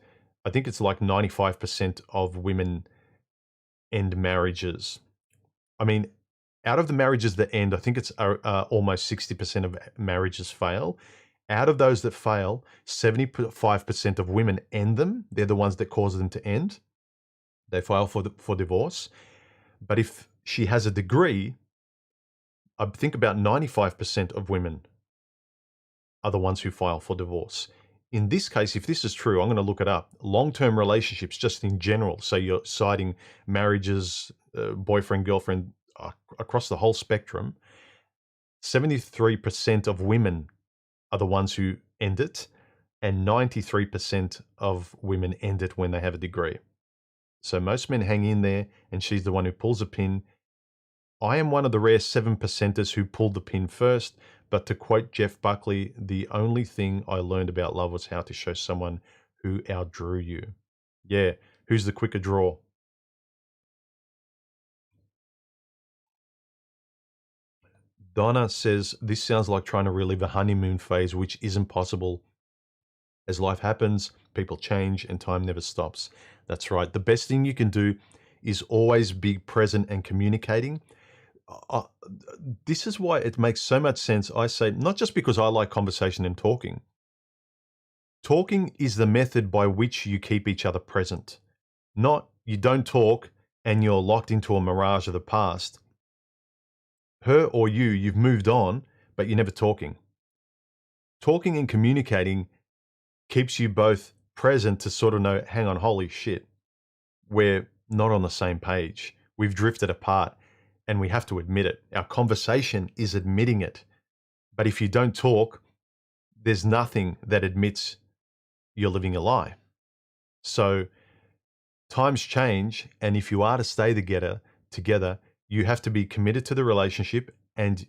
I think it's like 95% of women end marriages. I mean, out of the marriages that end, I think it's almost 60% of marriages fail. Out of those that fail, 75% of women end them. They're the ones that cause them to end. They file for divorce. But if she has a degree, I think about 95% of women are the ones who file for divorce. In this case, if this is true, I'm going to look it up. Long-term relationships, just in general. So you're citing marriages, boyfriend, girlfriend, across the whole spectrum. 73% of women are the ones who end it, and 93% of women end it when they have a degree. So most men hang in there, and she's the one who pulls a pin. I am one of the rare 7%ers who pulled the pin first, but to quote Jeff Buckley, the only thing I learned about love was how to show someone who outdrew you. Yeah, who's the quicker draw? Donna says, this sounds like trying to relive a honeymoon phase, which isn't possible. As life happens, people change, and time never stops. That's right. The best thing you can do is always be present and communicating. This is why it makes so much sense. I say, not just because I like conversation and talking. Talking is the method by which you keep each other present. Not you don't talk and you're locked into a mirage of the past. Her or you've moved on, but you're never talking. Talking and communicating keeps you both present to sort of know, hang on, holy shit, we're not on the same page. We've drifted apart and we have to admit it. Our conversation is admitting it. But if you don't talk, there's nothing that admits you're living a lie. So times change, and if you are to stay together, you have to be committed to the relationship, and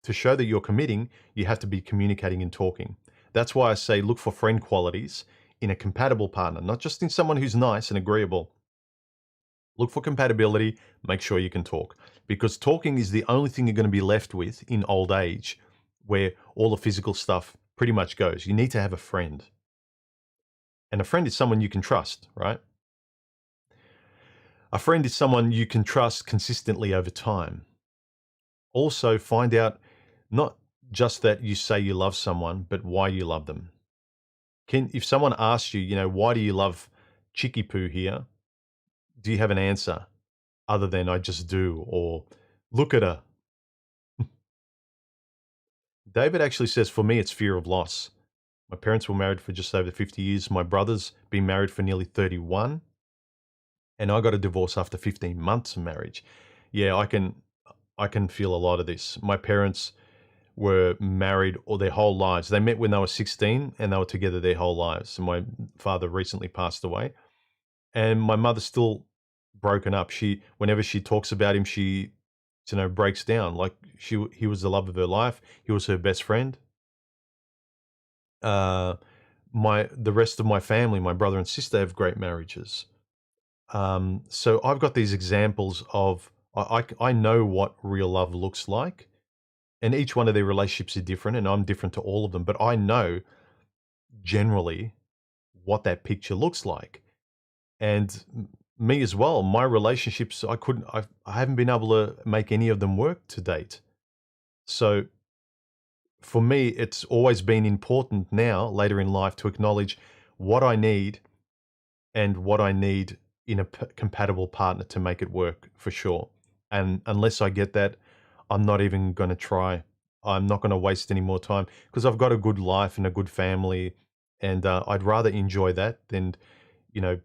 to show that you're committing, you have to be communicating and talking. That's why I say look for friend qualities in a compatible partner, not just in someone who's nice and agreeable. Look for compatibility, make sure you can talk, because talking is the only thing you're going to be left with in old age, where all the physical stuff pretty much goes. You need to have a friend. And a friend is someone you can trust, right? A friend is someone you can trust consistently over time. Also, find out not just that you say you love someone, but why you love them. If someone asks you, why do you love Chicky Poo here? Do you have an answer other than I just do, or look at her? David actually says, for me, it's fear of loss. My parents were married for just over 50 years. My brother's been married for nearly 31. And I got a divorce after 15 months of marriage. Yeah, I can feel a lot of this. My parents were married all their whole lives. They met when they were 16 and they were together their whole lives. And my father recently passed away. And my mother's still broken up. Whenever she talks about him, she breaks down. Like he was the love of her life. He was her best friend. The rest of my family, my brother and sister, have great marriages. So I've got these examples of I know what real love looks like, and each one of their relationships are different, and I'm different to all of them. But I know generally what that picture looks like, and me as well. My relationships, I haven't been able to make any of them work to date. So for me, it's always been important now, later in life, to acknowledge what I need and what I need in a compatible partner to make it work for sure. And unless I get that, I'm not even going to try. I'm not going to waste any more time because I've got a good life and a good family. And I'd rather enjoy that than, you know,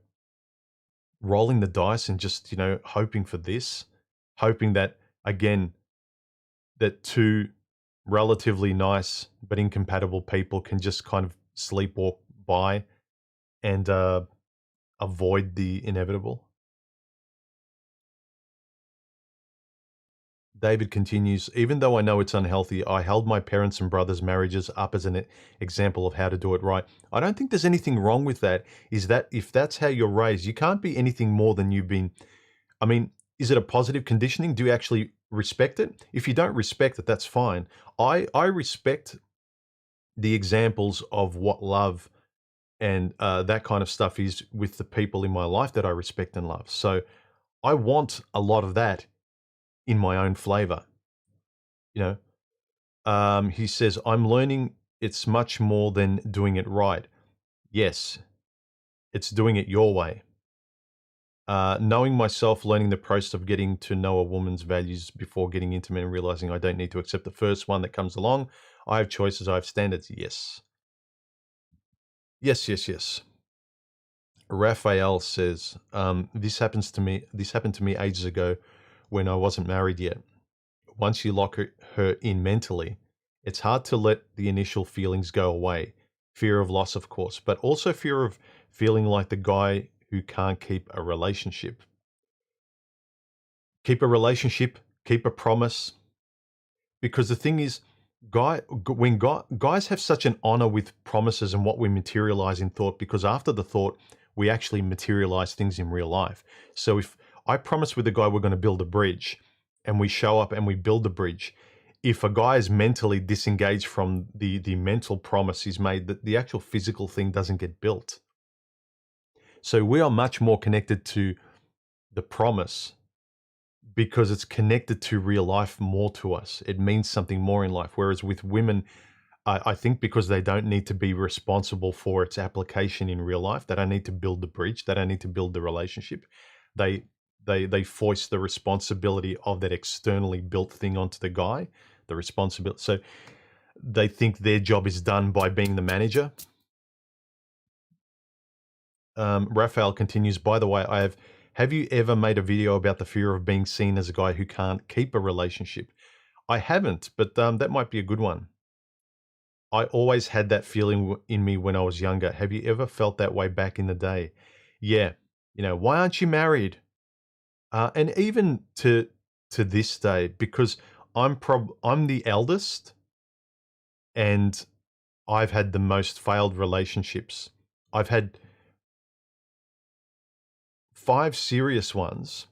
rolling the dice and just, hoping for this, hoping that, again, that two relatively nice but incompatible people can just kind of sleepwalk by and avoid the inevitable. David continues, even though I know it's unhealthy, I held my parents' and brothers' marriages up as an example of how to do it right. I don't think there's anything wrong with that. Is that if that's how you're raised, you can't be anything more than you've been. I mean, is it a positive conditioning? Do you actually respect it? If you don't respect it, that's fine. I respect the examples of what love and that kind of stuff is with the people in my life that I respect and love. So I want a lot of that in my own flavor. You he says, I'm learning it's much more than doing it right. Yes, it's doing it your way. Knowing myself, learning the process of getting to know a woman's values before getting intimate and realizing I don't need to accept the first one that comes along. I have choices, I have standards. Yes. Yes, yes, yes. Raphael says, this happened to me ages ago when I wasn't married yet. Once you lock her in mentally, it's hard to let the initial feelings go away. Fear of loss, of course, but also fear of feeling like the guy who can't keep a relationship. Keep a relationship, keep a promise. Because the thing is, guys have such an honor with promises and what we materialize in thought, because after the thought, we actually materialize things in real life. So if I promise with a guy we're going to build a bridge and we show up and we build the bridge, if a guy is mentally disengaged from the mental promise he's made, that the actual physical thing doesn't get built. So we are much more connected to the promise because it's connected to real life more to us. It means something more in life. Whereas with women, I think because they don't need to be responsible for its application in real life, they don't need to build the bridge, they don't need to build the relationship. They they foist the responsibility of that externally built thing onto the guy, the responsibility. So they think their job is done by being the manager. Raphael continues, by the way, have you ever made a video about the fear of being seen as a guy who can't keep a relationship? I haven't, but that might be a good one. I always had that feeling in me when I was younger. Have you ever felt that way back in the day? Yeah. Why aren't you married? And even to this day, because I'm the eldest and I've had the most failed relationships. I've had 5 serious ones,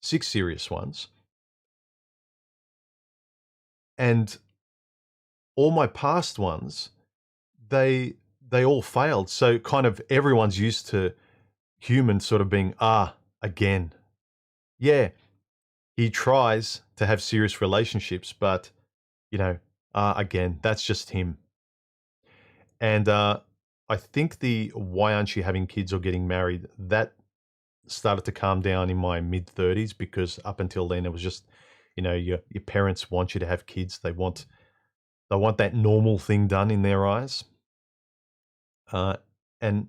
6 serious ones, and all my past ones, they they all failed. So kind of everyone's used to humans sort of being, again. Yeah, he tries to have serious relationships, but again, that's just him. And I think the why aren't you having kids or getting married, that started to calm down in my mid-30s, because up until then it was just, your parents want you to have kids. They want that normal thing done in their eyes. And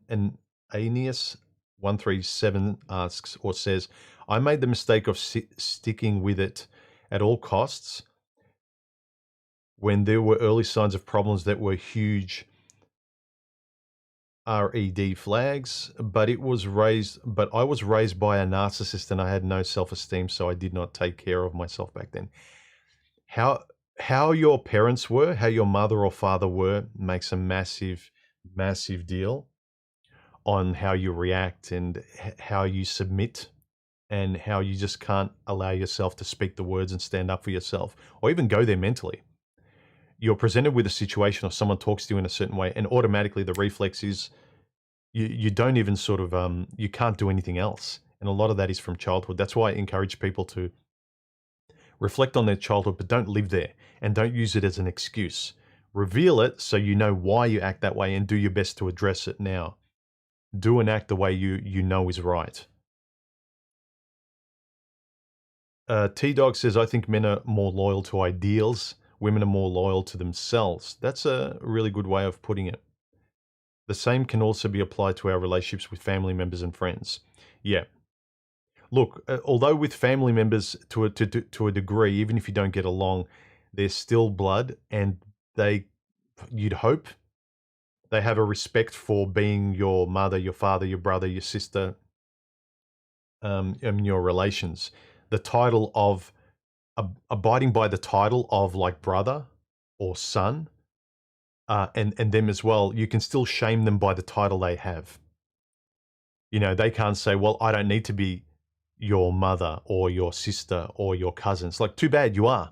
Aeneas 137 asks or says, I made the mistake of sticking with it at all costs when there were early signs of problems that were huge red flags, but I was raised by a narcissist and I had no self-esteem, so I did not take care of myself back then. How your parents were, how your mother or father were, makes a massive, massive deal on how you react and how you submit, and how you just can't allow yourself to speak the words and stand up for yourself, or even go there mentally. You're presented with a situation or someone talks to you in a certain way, and automatically the reflex is you don't even sort of you can't do anything else. And a lot of that is from childhood. That's why I encourage people to reflect on their childhood, but don't live there and don't use it as an excuse. Reveal it so you know why you act that way and do your best to address it now. Do and act the way you know is right. T-Dog says, I think men are more loyal to ideals. Women are more loyal to themselves. That's a really good way of putting it. The same can also be applied to our relationships with family members and friends. Yeah. Look, although with family members to a degree, even if you don't get along, they're still blood, and you'd hope they have a respect for being your mother, your father, your brother, your sister, and your relations. The title of abiding by the title of like brother or son, and them as well, you can still shame them by the title they have. They can't say, well, I don't need to be your mother or your sister or your cousin. It's like, too bad, you are.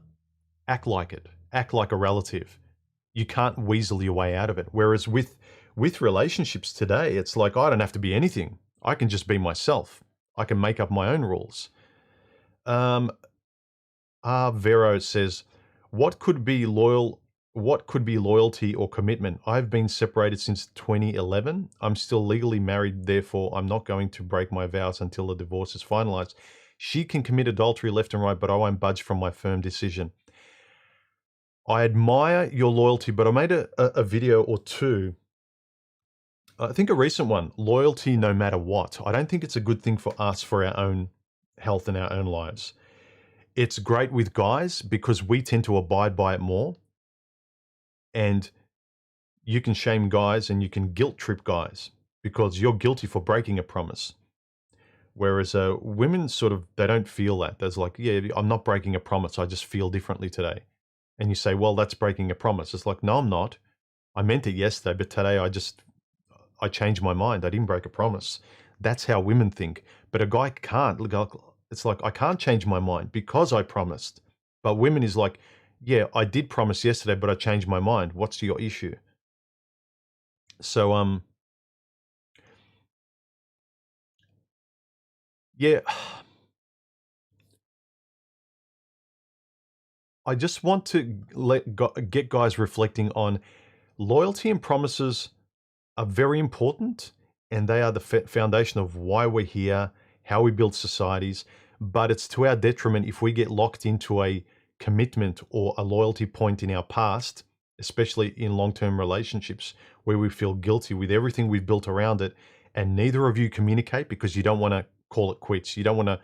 Act like it. Act like a relative. You can't weasel your way out of it. Whereas with relationships today, it's like, I don't have to be anything. I can just be myself. I can make up my own rules. Vero says, what could be loyalty or commitment? I've been separated since 2011. I'm still legally married, therefore I'm not going to break my vows until the divorce is finalized. She can commit adultery left and right, but I won't budge from my firm decision. I admire your loyalty, but I made a video or two, I think a recent one, loyalty no matter what. I don't think it's a good thing for us, for our own health and our own lives. It's great with guys because we tend to abide by it more, and you can shame guys and you can guilt trip guys because you're guilty for breaking a promise. Whereas women sort of, they don't feel that. There's like, yeah, I'm not breaking a promise. I just feel differently today. And you say, well, that's breaking a promise. It's like, no, I'm not. I meant it yesterday, but today I changed my mind. I didn't break a promise. That's how women think. But a guy can't. It's like, I can't change my mind because I promised. But women is like, yeah, I did promise yesterday, but I changed my mind. What's your issue? So, yeah, I just want to get guys reflecting on loyalty and promises are very important, and they are the foundation of why we're here, how we build societies. But it's to our detriment if we get locked into a commitment or a loyalty point in our past, especially in long-term relationships, where we feel guilty with everything we've built around it, and neither of you communicate because you don't want to call it quits. You don't want to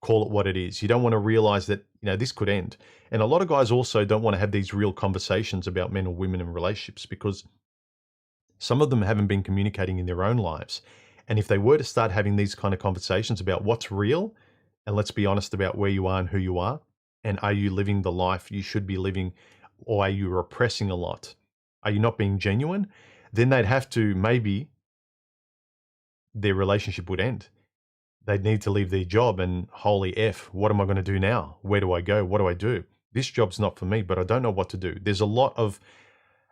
call it what it is. You don't want to realize that, this could end. And a lot of guys also don't want to have these real conversations about men or women in relationships because some of them haven't been communicating in their own lives. And if they were to start having these kind of conversations about what's real, and let's be honest about where you are and who you are, and are you living the life you should be living, or are you repressing a lot? Are you not being genuine? Then they'd have to, maybe their relationship would end. They'd need to leave their job and holy F, what am I going to do now? Where do I go? What do I do? This job's not for me, but I don't know what to do. There's a lot of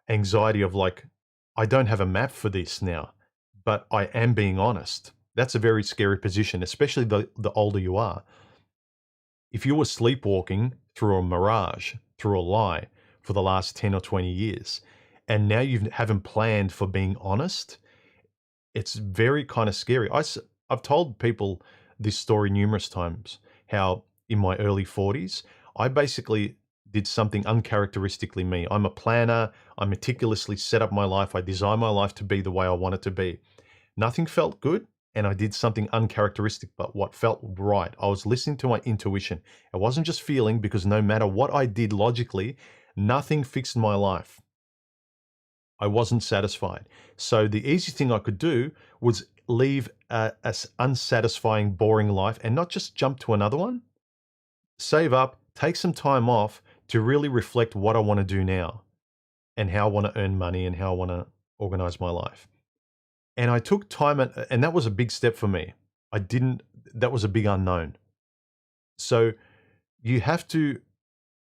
anxiety of like, I don't have a map for this now, but I am being honest. That's a very scary position, especially the older you are. If you were sleepwalking through a mirage, through a lie for the last 10 or 20 years, and now you haven't planned for being honest, it's very kind of scary. I've told people this story numerous times, how in my early 40s, I basically did something uncharacteristically me. I'm a planner. I meticulously set up my life. I designed my life to be the way I want it to be. Nothing felt good, and I did something uncharacteristic, but what felt right. I was listening to my intuition. It wasn't just feeling, because no matter what I did logically, nothing fixed my life. I wasn't satisfied. So the easy thing I could do was leave a unsatisfying, boring life and not just jump to another one. Save up, take some time off to really reflect what I want to do now and how I want to earn money and how I want to organize my life. And I took time, and that was a big step for me. That was a big unknown. So you have to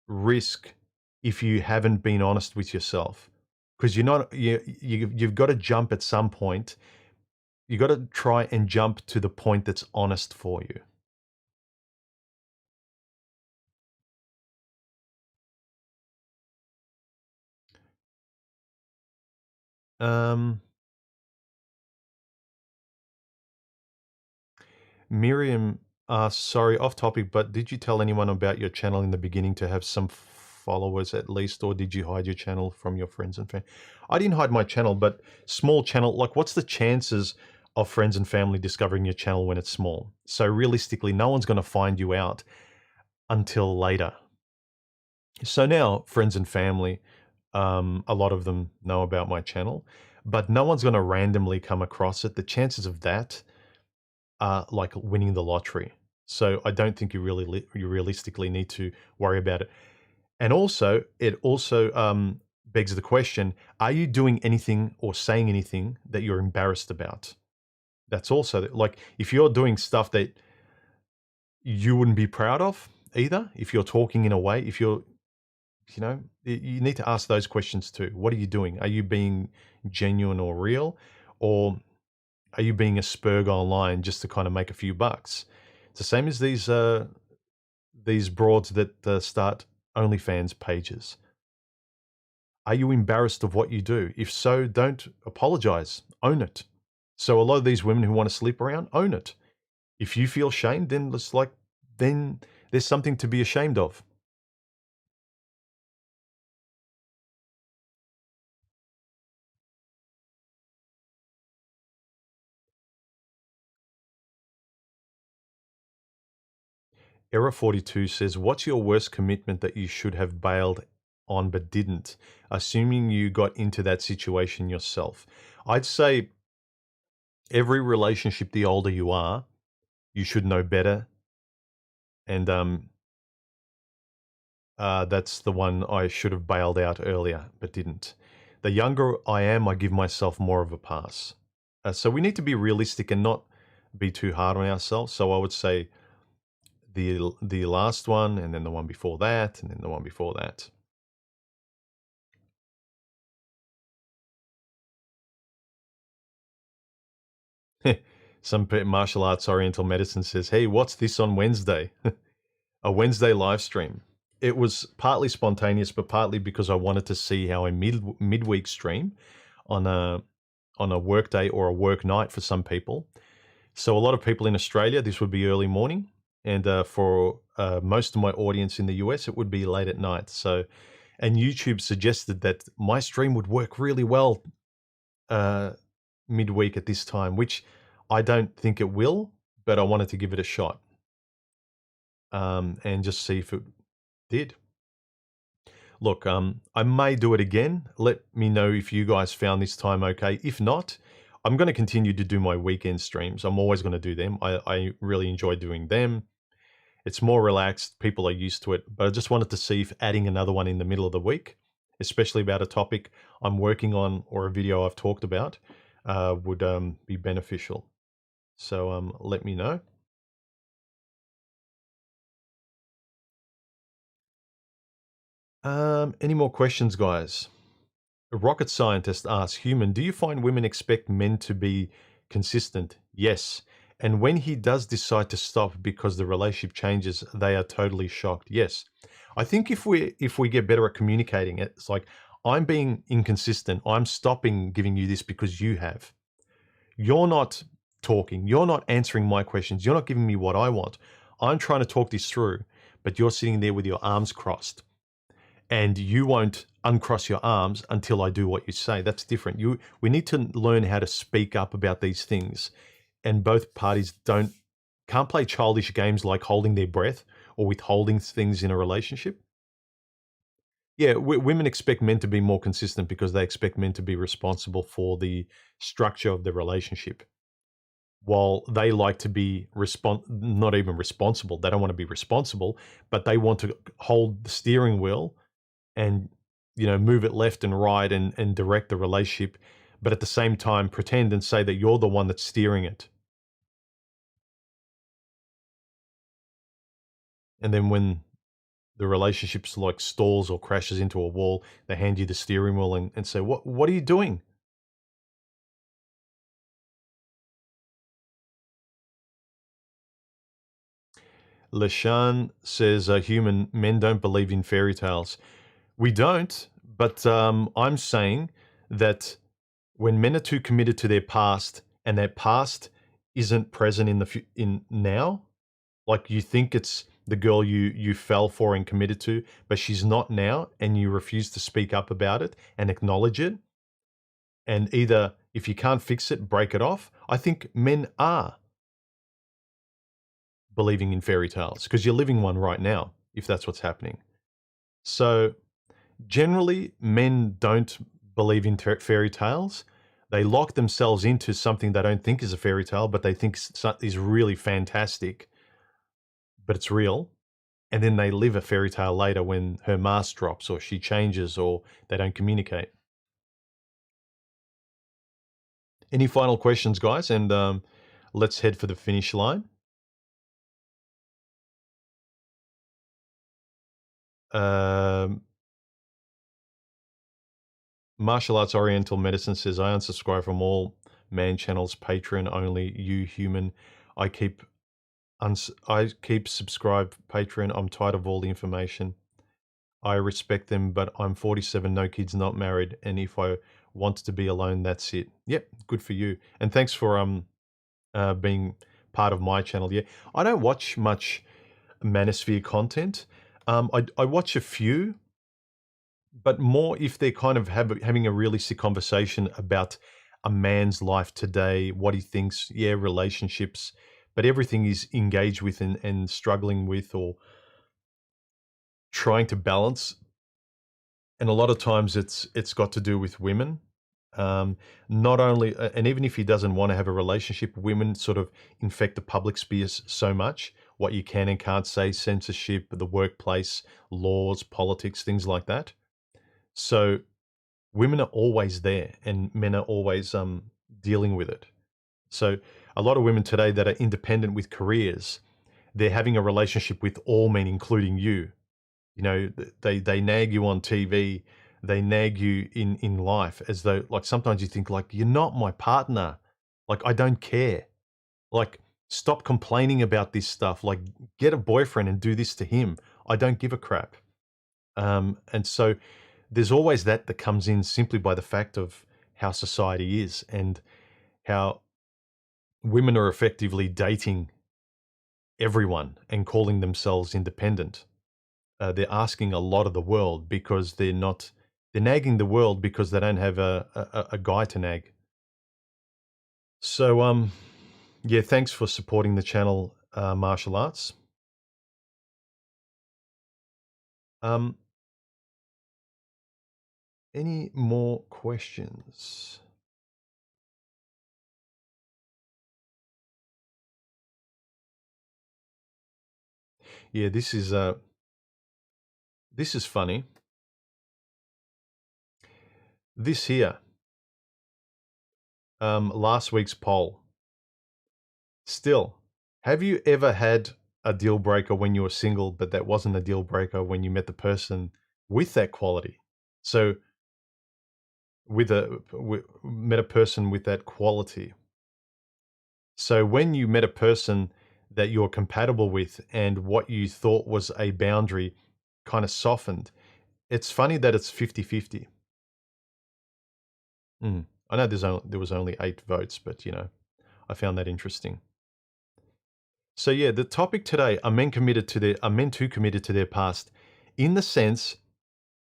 risk if you haven't been honest with yourself, because you've got to jump at some point. You got to try and jump to the point that's honest for you. Um, Miriam sorry, off topic, but did you tell anyone about your channel in the beginning to have some followers at least, or did you hide your channel from your friends and family? I didn't hide my channel, but small channel, like what's the chances of friends and family discovering your channel when it's small? So realistically, no one's going to find you out until later. So now friends and family, a lot of them know about my channel, but no one's going to randomly come across it. The chances of that like winning the lottery. So I don't think you realistically need to worry about it. And also, it also begs the question, are you doing anything or saying anything that you're embarrassed about? That's also, like, if you're doing stuff that you wouldn't be proud of either, if you're talking in a way, if you're, you need to ask those questions too. What are you doing? Are you being genuine or real? Or are you being a spurg online just to kind of make a few bucks? It's the same as these broads that start OnlyFans pages. Are you embarrassed of what you do? If so, don't apologize. Own it. So a lot of these women who want to sleep around, own it. If you feel shamed, then there's something to be ashamed of. Error 42 says, what's your worst commitment that you should have bailed on but didn't, assuming you got into that situation yourself? I'd say every relationship, the older you are, you should know better. And that's the one I should have bailed out earlier, but didn't. The younger I am, I give myself more of a pass. So we need to be realistic and not be too hard on ourselves. So I would say the last one, and then the one before that, and then the one before that. Some martial arts oriental medicine says, hey, what's this on Wednesday? A Wednesday live stream. It was partly spontaneous, but partly because I wanted to see how a midweek stream on a work day or a work night for some people. So a lot of people in Australia, this would be early morning, and for most of my audience in the US, it would be late at night. So, and YouTube suggested that my stream would work really well midweek at this time, which I don't think it will, but I wanted to give it a shot, and just see if it did. Look, I may do it again. Let me know if you guys found this time okay. If not, I'm going to continue to do my weekend streams. I'm always going to do them. I really enjoy doing them. It's more relaxed. People are used to it. But I just wanted to see if adding another one in the middle of the week, especially about a topic I'm working on or a video I've talked about, would be beneficial. So let me know. Any more questions, guys? A rocket scientist asks, Human, do you find women expect men to be consistent? Yes. And when he does decide to stop because the relationship changes, they are totally shocked. Yes. I think if we get better at communicating, it's like, I'm being inconsistent. I'm stopping giving you this because you have. You're not talking. You're not answering my questions. You're not giving me what I want. I'm trying to talk this through, but you're sitting there with your arms crossed, and you won't uncross your arms until I do what you say. That's different. We need to learn how to speak up about these things, and both parties can't play childish games like holding their breath or withholding things in a relationship. Yeah, women expect men to be more consistent because they expect men to be responsible for the structure of the relationship, while they like to be not even responsible. They don't want to be responsible, but they want to hold the steering wheel and move it left and right and direct the relationship, but at the same time pretend and say that you're the one that's steering it. And then when the relationship's like stalls or crashes into a wall, they hand you the steering wheel and say, what are you doing? Lashan says, Human, men don't believe in fairy tales. We don't, but I'm saying that when men are too committed to their past and their past isn't present in now, like you think it's the girl you fell for and committed to, but she's not now, and you refuse to speak up about it and acknowledge it, and either if you can't fix it, break it off. I think men are believing in fairy tales because you're living one right now, if that's what's happening. So generally, men don't believe in fairy tales. They lock themselves into something they don't think is a fairy tale, but they think is really fantastic, but it's real. And then they live a fairy tale later when her mask drops or she changes or they don't communicate. Any final questions, guys? And let's head for the finish line. Martial Arts Oriental Medicine says, I unsubscribe from all man channels, Patreon only, you human. I keep subscribed Patreon. I'm tired of all the information. I respect them, but I'm 47, no kids, not married, and if I want to be alone, that's it. Yep, good for you. And thanks for being part of my channel. Yeah, I don't watch much Manosphere content. I watch a few, but more if they're kind of having a realistic conversation about a man's life today, what he thinks, yeah, relationships, but everything is engaged with and struggling with or trying to balance. And a lot of times it's got to do with women. Not only, and even if he doesn't want to have a relationship, women sort of infect the public sphere so much, what you can and can't say, censorship, the workplace, laws, politics, things like that. So women are always there and men are always dealing with it. So a lot of women today that are independent with careers, they're having a relationship with all men, including you. They nag you on TV, they nag you in life, as though, like, sometimes you think like, you're not my partner. Like, I don't care. Like, stop complaining about this stuff. Like, get a boyfriend and do this to him. I don't give a crap. And so there's always that comes in simply by the fact of how society is and how women are effectively dating everyone and calling themselves independent. They're asking a lot of the world because they're nagging the world because they don't have a guy to nag. So Yeah, thanks for supporting the channel, Martial Arts. Um, any more questions? Yeah, this is funny. This here, last week's poll. Still, have you ever had a deal breaker when you were single, but that wasn't a deal breaker when you met the person with that quality? So, met a person with that quality. So when you met a person that you're compatible with and what you thought was a boundary kind of softened, it's funny that it's 50-50. I know there was only 8 votes, but I found that interesting. So yeah, the topic today, are men too committed to their past in the sense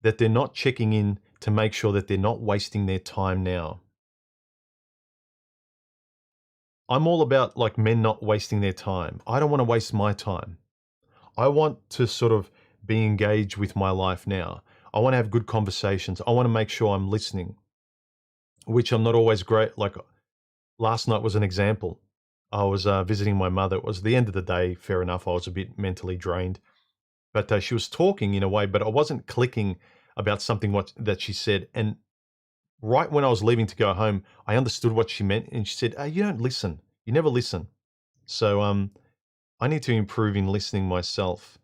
that they're not checking in to make sure that they're not wasting their time now. I'm all about like men not wasting their time. I don't want to waste my time. I want to sort of be engaged with my life now. I want to have good conversations. I want to make sure I'm listening, which I'm not always great. Like last night was an example. I was visiting my mother. It was the end of the day. Fair enough. I was a bit mentally drained, but she was talking in a way, but I wasn't clicking about something that she said. And right when I was leaving to go home, I understood what she meant. And she said, "You don't listen. You never listen." So I need to improve in listening myself,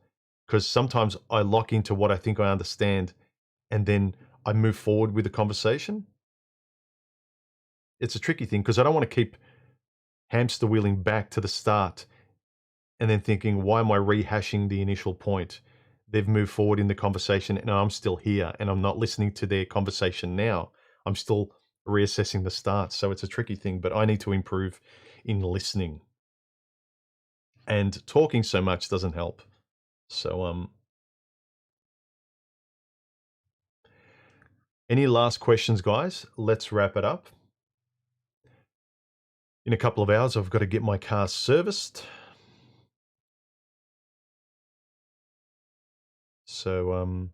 because sometimes I lock into what I think I understand and then I move forward with the conversation. It's a tricky thing because I don't want to keep hamster wheeling back to the start and then thinking, why am I rehashing the initial point? They've moved forward in the conversation and I'm still here and I'm not listening to their conversation now. I'm still reassessing the start. So it's a tricky thing, but I need to improve in listening. And talking so much doesn't help. So any last questions, guys? Let's wrap it up. In a couple of hours, I've got to get my car serviced. So,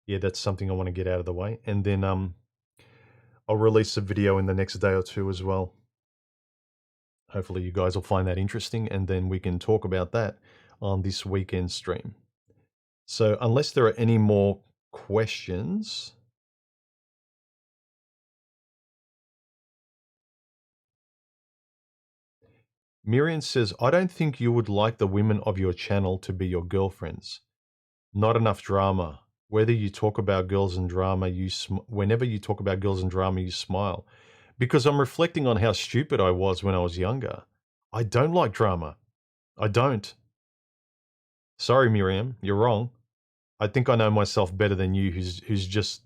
yeah, that's something I want to get out of the way. And then I'll release a video in the next day or two as well. Hopefully you guys will find that interesting, and then we can talk about that on this weekend stream. So unless there are any more questions... Miriam says, I don't think you would like the women of your channel to be your girlfriends. Not enough drama. Whether you talk about girls and drama, whenever you talk about girls and drama, you smile. Because I'm reflecting on how stupid I was when I was younger. I don't like drama. I don't. Sorry, Miriam, you're wrong. I think I know myself better than you, who's just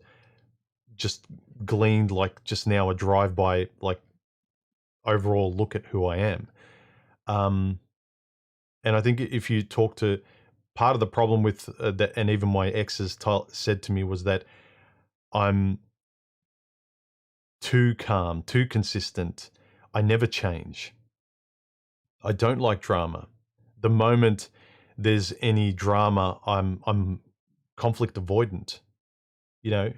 gleaned like just now a drive-by like overall look at who I am. And I think if you talk to, part of the problem with that, and even my exes said to me, was that I'm too calm, too consistent. I never change. I don't like drama. The moment there's any drama, I'm conflict avoidant. I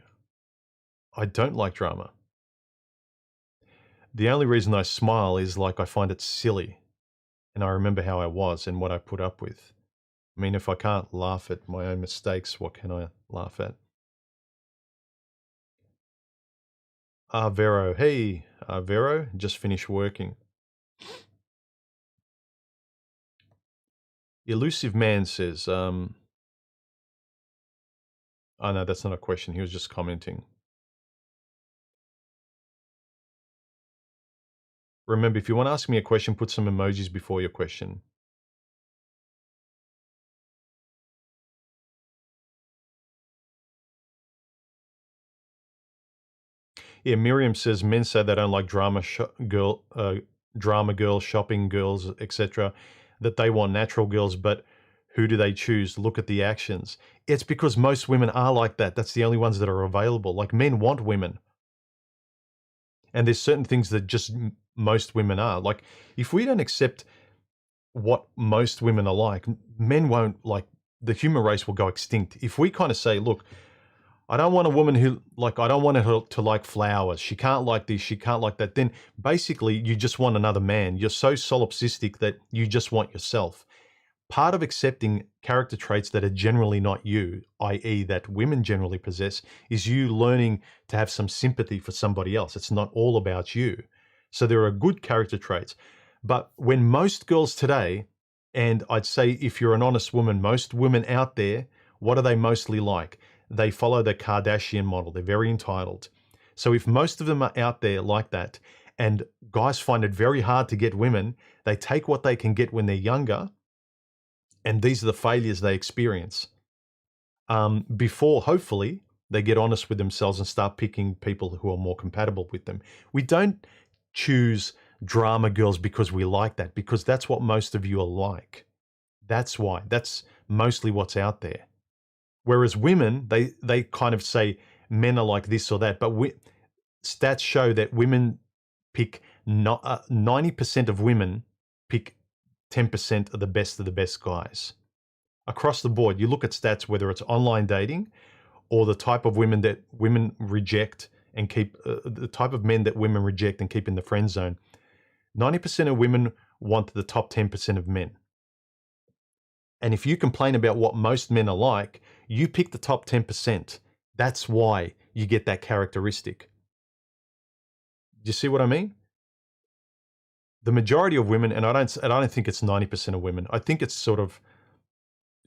don't like drama. The only reason I smile is like I find it silly, and I remember how I was and what I put up with. I mean, if I can't laugh at my own mistakes, what can I laugh at? Vero. Hey, Vero, just finished working. Elusive Man says, oh no, that's not a question. He was just commenting. Remember, if you want to ask me a question, put some emojis before your question. Yeah, Miriam says, men say they don't like drama girls, shopping girls, etc. That they want natural girls, but who do they choose? Look at the actions. It's because most women are like that. That's the only ones that are available. Like, men want women. And there's certain things that just most women are. Like, if we don't accept what most women are like, men won't, like, the human race will go extinct. If we kind of say, look, I don't want a woman who, like, I don't want her to like flowers. She can't like this. She can't like that. Then basically you just want another man. You're so solipsistic that you just want yourself. Part of accepting character traits that are generally not you, i.e. that women generally possess, is you learning to have some sympathy for somebody else. It's not all about you. So there are good character traits. But when most girls today, and I'd say if you're an honest woman, most women out there, what are they mostly like? They follow the Kardashian model. They're very entitled. So if most of them are out there like that, and guys find it very hard to get women, they take what they can get when they're younger, and these are the failures they experience. Before, hopefully, they get honest with themselves and start picking people who are more compatible with them. We don't choose drama girls because we like that, because that's what most of you are like. That's why. That's mostly what's out there. Whereas women, they kind of say men are like this or that, but stats show that women pick 90% of women pick 10% of the best guys. Across the board, you look at stats, whether it's online dating or the type of women that women reject and keep, the type of men that women reject and keep in the friend zone. 90% of women want the top 10% of men. And if you complain about what most men are like, you pick the top 10%. That's why you get that characteristic. Do you see what I mean? The majority of women, and I don't think it's 90% of women. I think it's sort of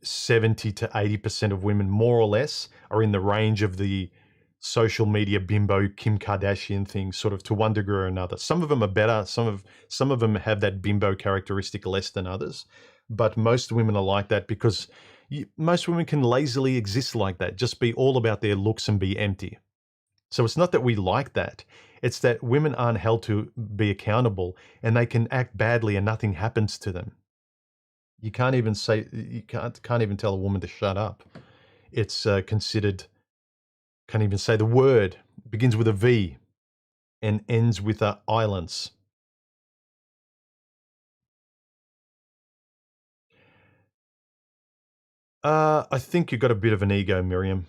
70 to 80% of women, more or less, are in the range of the social media bimbo Kim Kardashian thing, sort of, to one degree or another. Some of them are better. Some of them have that bimbo characteristic less than others. But most women are like that because most women can lazily exist like that, just be all about their looks and be empty. So it's not that we like that. It's that women aren't held to be accountable, and they can act badly and nothing happens to them. You can't even tell a woman to shut up. It's considered, can't even say the word, begins with a V and ends with a islands. I think you've got a bit of an ego, Miriam.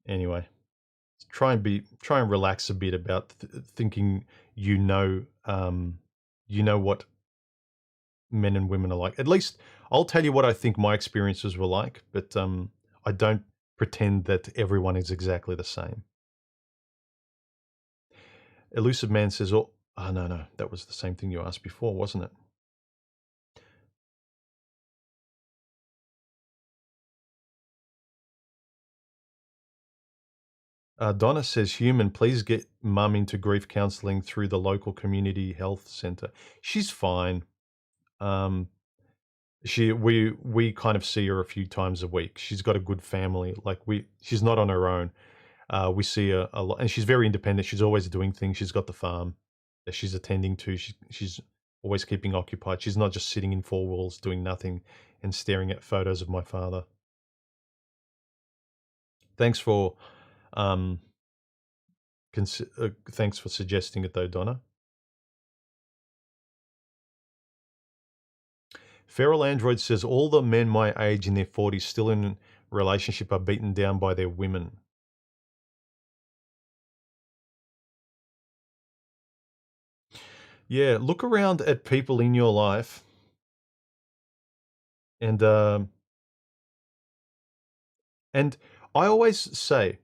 Anyway, try and relax a bit about thinking you know what men and women are like. At least I'll tell you what I think my experiences were like, but I don't pretend that everyone is exactly the same. Elusive Man says, oh no, that was the same thing you asked before, wasn't it? Donna says, human, please get mum into grief counseling through the local community health center. She's fine. We kind of see her a few times a week. She's got a good family. Like, she's not on her own. We see her a lot, and she's very independent. She's always doing things. She's got the farm that she's attending to. She's always keeping occupied. She's not just sitting in four walls doing nothing and staring at photos of my father. Thanks for um, thanks for suggesting it, though, Donna. Feral Android says, all the men my age in their 40s still in a relationship are beaten down by their women. Yeah, look around at people in your life, and I always say,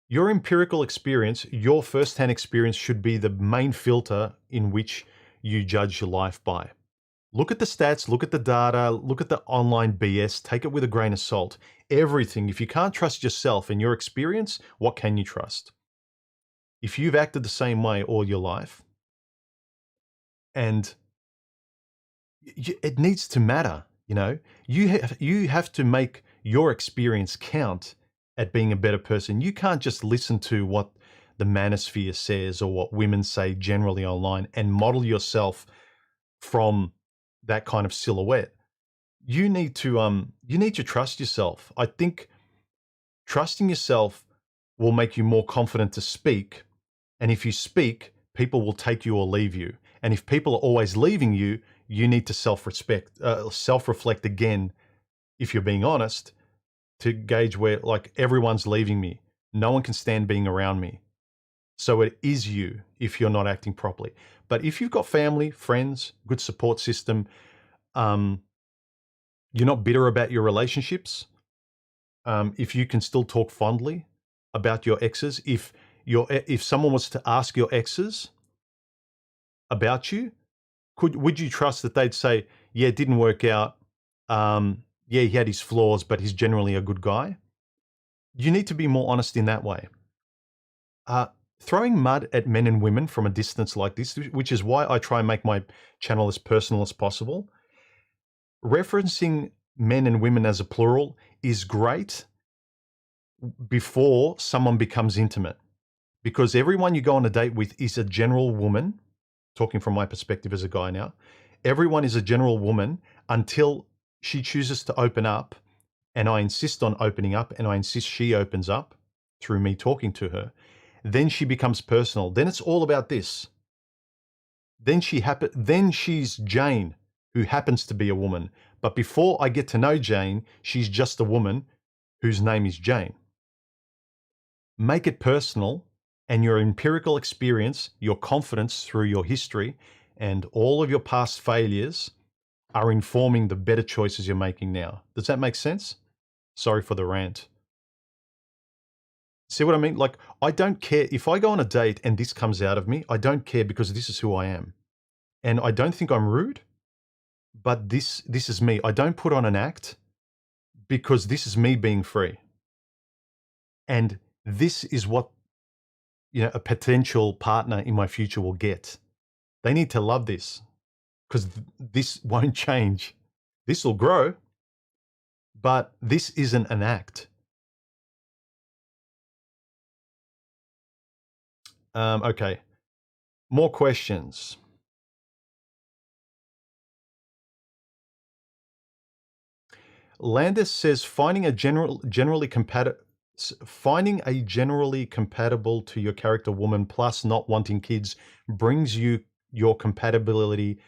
your empirical experience, your first-hand experience, should be the main filter in which you judge your life by. Look at the stats, look at the data, look at the online BS, take it with a grain of salt. Everything. If you can't trust yourself and your experience, what can you trust? If you've acted the same way all your life, and it needs to matter, you know, you have to make your experience count at being a better person. You can't just listen to what the manosphere says or what women say generally online and model yourself from that kind of silhouette. You need to trust yourself. I think trusting yourself will make you more confident to speak, And if you speak, people will take you or leave you. And if people are always leaving you, you need to self-reflect again, if you're being honest, to gauge where, like, everyone's leaving me. No one can stand being around me. So it is you if you're not acting properly. But if you've got family, friends, good support system, you're not bitter about your relationships, if you can still talk fondly about your exes, if someone was to ask your exes about you, would you trust that they'd say, yeah, it didn't work out, yeah, he had his flaws, but he's generally a good guy? You need to be more honest in that way. Throwing mud at men and women from a distance like this, which is why I try and make my channel as personal as possible, referencing men and women as a plural is great before someone becomes intimate, because everyone you go on a date with is a general woman. Talking from my perspective as a guy now, everyone is a general woman until she chooses to open up, and I insist on opening up, and I insist she opens up through me talking to her. Then she becomes personal. Then it's all about this. Then she's Jane, who happens to be a woman. But before I get to know Jane, she's just a woman whose name is Jane. Make it personal, and your empirical experience, your confidence through your history, and all of your past failures are informing the better choices you're making now. Does that make sense? Sorry for the rant. See what I mean? Like, I don't care if I go on a date and this comes out of me. I don't care, because this is who I am. And I don't think I'm rude, but this is me. I don't put on an act, because this is me being free. And this is what, a potential partner in my future will get. They need to love this, because this won't change. This will grow, but this isn't an act. Okay, more questions. Landis says finding a generally compatible to your character woman plus not wanting kids brings your compatibility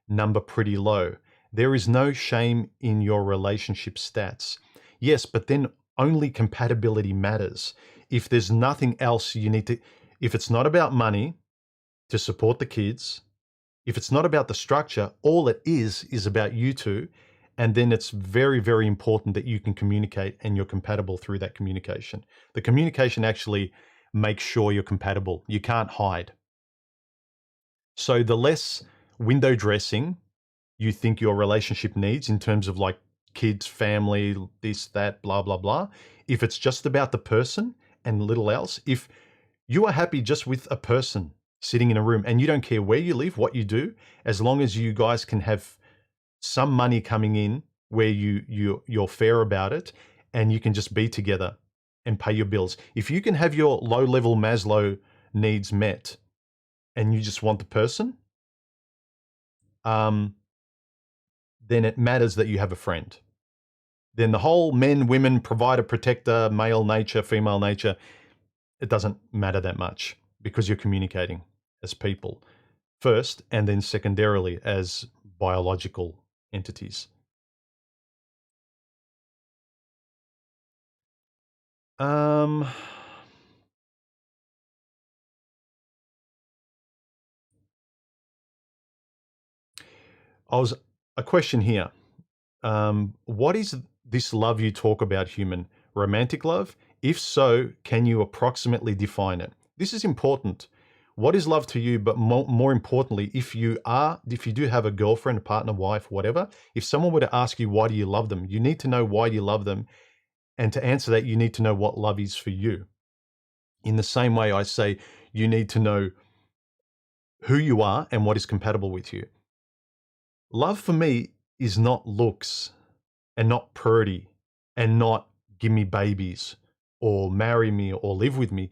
number pretty low. There is no shame in your relationship stats. Yes, but then only compatibility matters. If there's nothing else if it's not about money to support the kids, if it's not about the structure, all it is about you two. And then it's very, very important that you can communicate and you're compatible through that communication. The communication actually makes sure you're compatible. You can't hide. So the less window dressing you think your relationship needs in terms of like kids, family, this, that, blah, blah, blah. If it's just about the person and little else, if you are happy just with a person sitting in a room and you don't care where you live, what you do, as long as you guys can have some money coming in where you're fair about it and you can just be together and pay your bills. If you can have your low-level Maslow needs met and you just want the person, then it matters that you have a friend. Then the whole men, women, provider, protector, male nature, female nature, it doesn't matter that much, because you're communicating as people first and then secondarily as biological entities. I was a question here. What is this love you talk about, human? Romantic love? If so, can you approximately define it? This is important. What is love to you? But more importantly, if you do have a girlfriend, a partner, wife, whatever, if someone were to ask you, why do you love them? You need to know why you love them. And to answer that, you need to know what love is for you. In the same way, I say you need to know who you are and what is compatible with you. Love for me is not looks and not purity and not give me babies or marry me or live with me.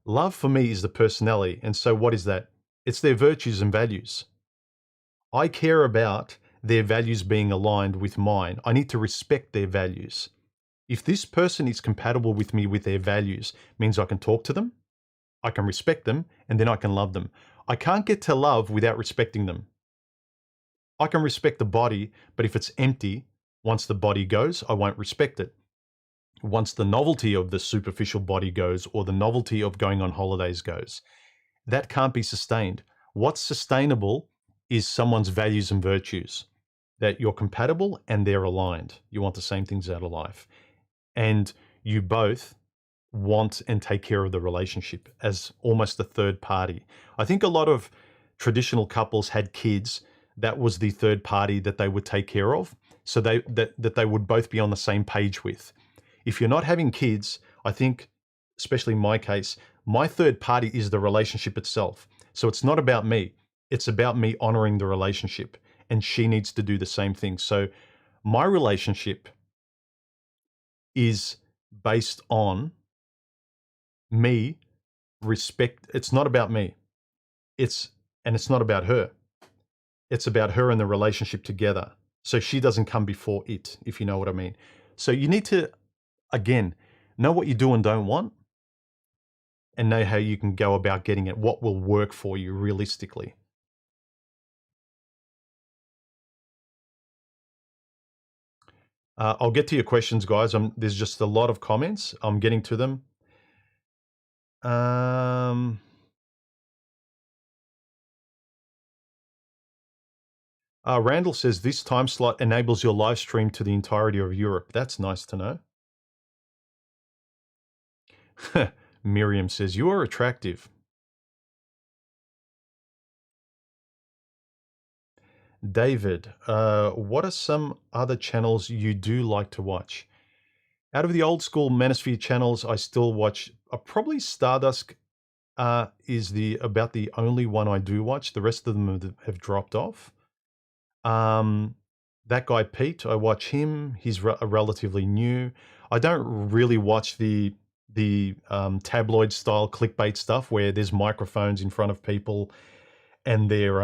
Love for me is the personality. And so what is that? It's their virtues and values. I care about their values being aligned with mine. I need to respect their values. If this person is compatible with me with their values, means I can talk to them, I can respect them, and then I can love them. I can't get to love without respecting them. I can respect the body, but if it's empty, once the body goes, I won't respect it. Once the novelty of the superficial body goes, or the novelty of going on holidays goes, that can't be sustained. What's sustainable is someone's values and virtues, that you're compatible and they're aligned. You want the same things out of life. And you both want and take care of the relationship as almost a third party. I think a lot of traditional couples had kids that was the third party that they would take care of, so that they would both be on the same page with. If you're not having kids, I think, especially in my case, my third party is the relationship itself. So it's not about me. It's about me honoring the relationship, and she needs to do the same thing. So my relationship is based on me respect. It's not about me. It's not about her. It's about her and the relationship together. So she doesn't come before it, if you know what I mean. So you need to, again, know what you do and don't want, and know how you can go about getting it, what will work for you realistically. I'll get to your questions, guys. There's just a lot of comments. I'm getting to them. Randall says, this time slot enables your live stream to the entirety of Europe. That's nice to know. Miriam says, you are attractive. David, what are some other channels you do like to watch? Out of the old school Manosphere channels, I still watch, probably Stardust is about the only one I do watch. The rest of them have dropped off. That guy Pete, I watch him. He's relatively new. I don't really watch the tabloid style clickbait stuff where there's microphones in front of people and they're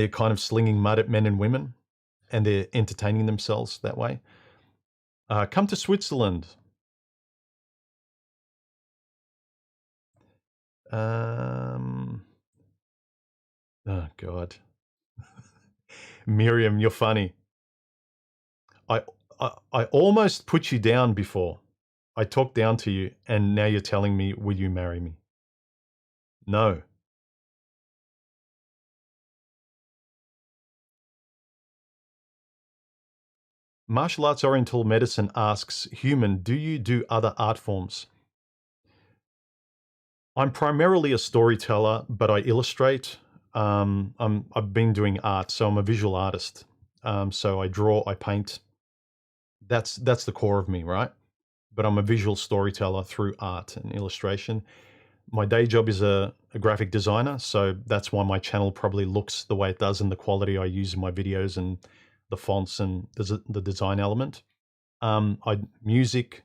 kind of slinging mud at men and women, and they're entertaining themselves that way. Come to Switzerland. Oh God. Miriam, you're funny. I almost put you down before. I talked down to you, and now you're telling me, will you marry me? No. Martial Arts Oriental Medicine asks, Human, do you do other art forms? I'm primarily a storyteller, but I illustrate. I've been doing art, so I'm a visual artist. So I draw, I paint. That's the core of me, right? But I'm a visual storyteller through art and illustration. My day job is a graphic designer, so that's why my channel probably looks the way it does, and the quality I use in my videos and the fonts and the design element. Music.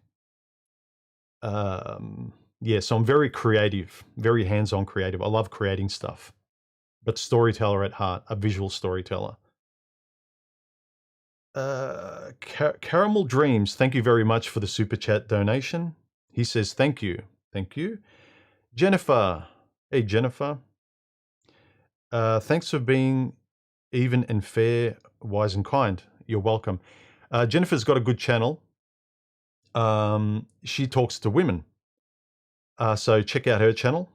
Yeah, so I'm very creative, very hands-on creative. I love creating stuff, but storyteller at heart, a visual storyteller. Caramel Dreams, thank you very much for the super chat donation. He says, thank you. Thank you. Jennifer. Hey, Jennifer. Thanks for being even and fair, wise and kind. You're welcome. Jennifer's got a good channel. She talks to women. So check out her channel.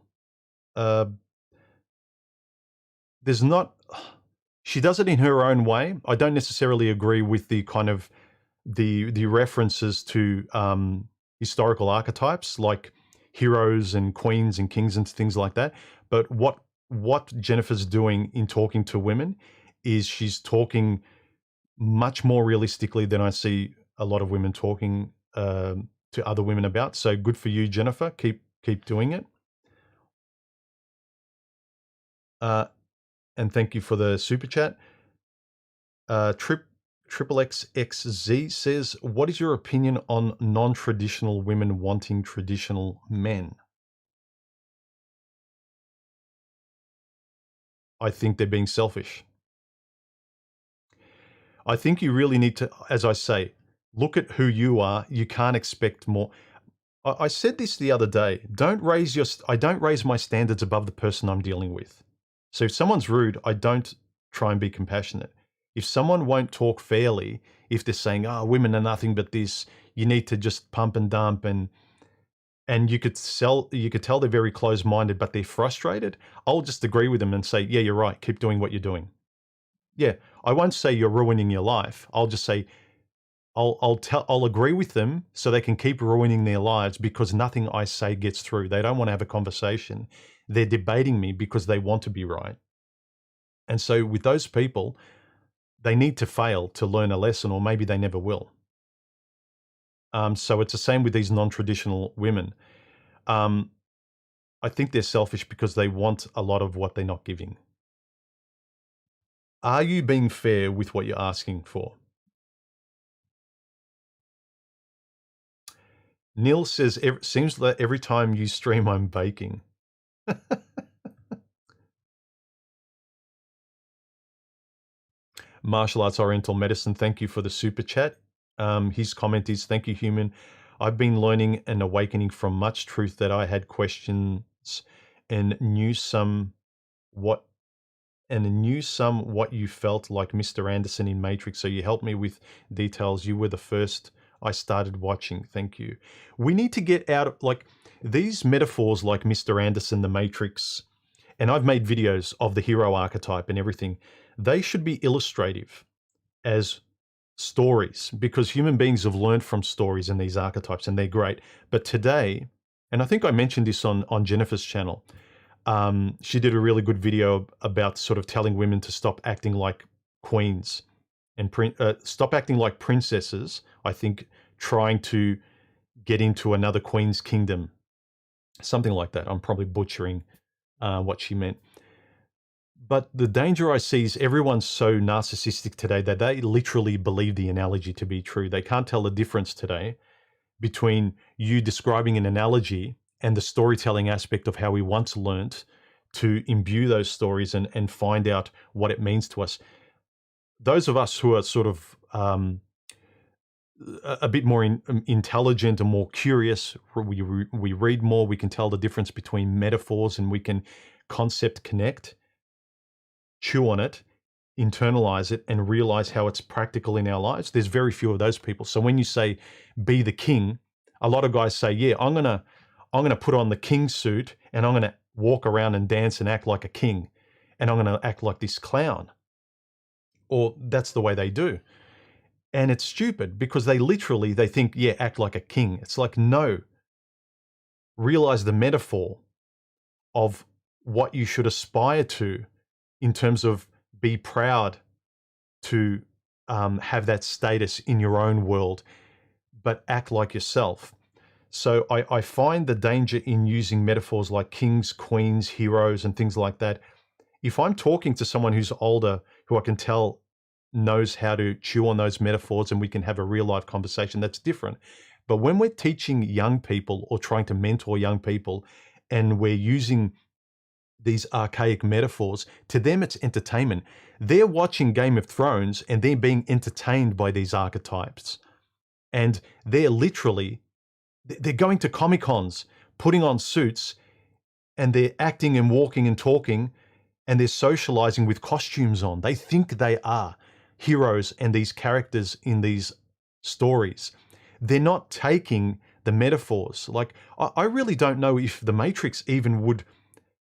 She does it in her own way. I don't necessarily agree with the kind of the references to historical archetypes like heroes and queens and kings and things like that. But what Jennifer's doing in talking to women is she's talking much more realistically than I see a lot of women talking to other women about. So good for you, Jennifer. Keep doing it. And thank you for the super chat. Triple XXZ says, what is your opinion on non-traditional women wanting traditional men? I think they're being selfish. I think you really need to, as I say, look at who you are. You can't expect more. I said this the other day. I don't raise my standards above the person I'm dealing with. So if someone's rude, I don't try and be compassionate. If someone won't talk fairly, if they're saying, "Oh, women are nothing but this," you need to just pump and dump, and you could tell they're very close-minded, but they're frustrated. I'll just agree with them and say, "Yeah, you're right. Keep doing what you're doing." Yeah, I won't say you're ruining your life. I'll just say, I'll agree with them so they can keep ruining their lives, because nothing I say gets through. They don't want to have a conversation. They're debating me because they want to be right. And so with those people, they need to fail to learn a lesson, or maybe they never will. So it's the same with these non-traditional women. Um, I think they're selfish because they want a lot of what they're not giving. Are you being fair with what you're asking for? Neil says, seems that every time you stream, I'm baking. Martial Arts Oriental Medicine, thank you for the super chat. His comment is, thank you, human. I've been learning and awakening from much truth that I had questions and knew some what what you felt like Mr. Anderson in Matrix. So you helped me with details. You were the first I started watching. Thank you. We need to get out of like these metaphors like Mr. Anderson, the Matrix, and I've made videos of the hero archetype and everything. They should be illustrative as stories, because human beings have learned from stories and these archetypes, and they're great. But today, and I think I mentioned this on Jennifer's channel, she did a really good video about sort of telling women to stop acting like queens and stop acting like princesses. I think trying to get into another queen's kingdom, something like that. I'm probably butchering what she meant. But the danger I see is everyone's so narcissistic today that they literally believe the analogy to be true. They can't tell the difference today between you describing an analogy and the storytelling aspect of how we once learnt to imbue those stories and find out what it means to us. Those of us who are sort of a bit more intelligent and more curious, we read more, we can tell the difference between metaphors, and we can concept connect, chew on it, internalize it, and realize how it's practical in our lives. There's very few of those people. So when you say be the king, a lot of guys say, yeah, I'm gonna put on the king suit and I'm gonna walk around and dance and act like a king, and I'm gonna act like this clown. Or that's the way they do. And it's stupid because they think, yeah, act like a king. It's like, no, realize the metaphor of what you should aspire to in terms of be proud to have that status in your own world, but act like yourself. So I find the danger in using metaphors like kings, queens, heroes, and things like that. If I'm talking to someone who's older, who I can tell knows how to chew on those metaphors, and we can have a real life conversation, that's different. But when we're teaching young people or trying to mentor young people, and we're using these archaic metaphors, to them it's entertainment. They're watching Game of Thrones and they're being entertained by these archetypes. And they're going to Comic Cons, putting on suits, and they're acting and walking and talking, and they're socializing with costumes on. They think they are heroes and these characters in these stories. They're not taking the metaphors. Like, I really don't know if the Matrix even would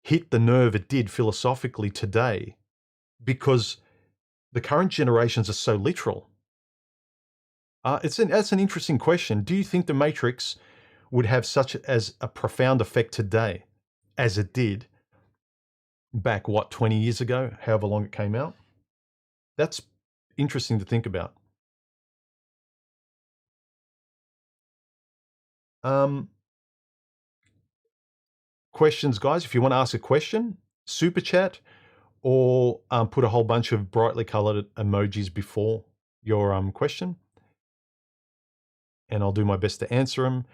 hit the nerve it did philosophically today, because the current generations are so literal. That's an interesting question. Do you think the Matrix would have such as a profound effect today as it did back, 20 years ago, however long it came out? That's interesting to think about. Questions, guys. If you want to ask a question, super chat, or put a whole bunch of brightly colored emojis before your question, and I'll do my best to answer them.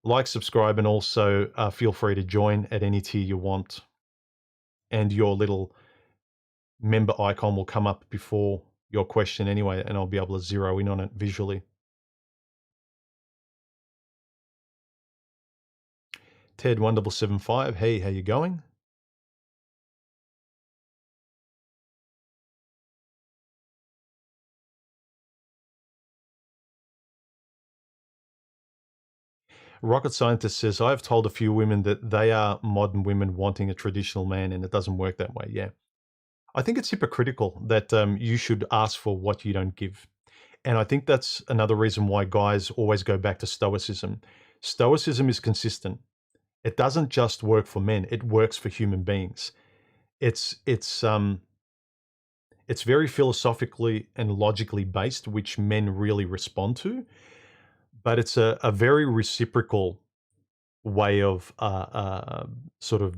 Like, subscribe, and also feel free to join at any tier you want. And your little member icon will come up before your question anyway, and I'll be able to zero in on it visually. Ted1775, hey, how you going? Rocket Scientist says, I've told a few women that they are modern women wanting a traditional man, and it doesn't work that way. Yeah. I think it's hypocritical that you should ask for what you don't give. And I think that's another reason why guys always go back to Stoicism. Stoicism is consistent. It doesn't just work for men, it works for human beings. It's very philosophically and logically based, which men really respond to, but it's a very reciprocal way of sort of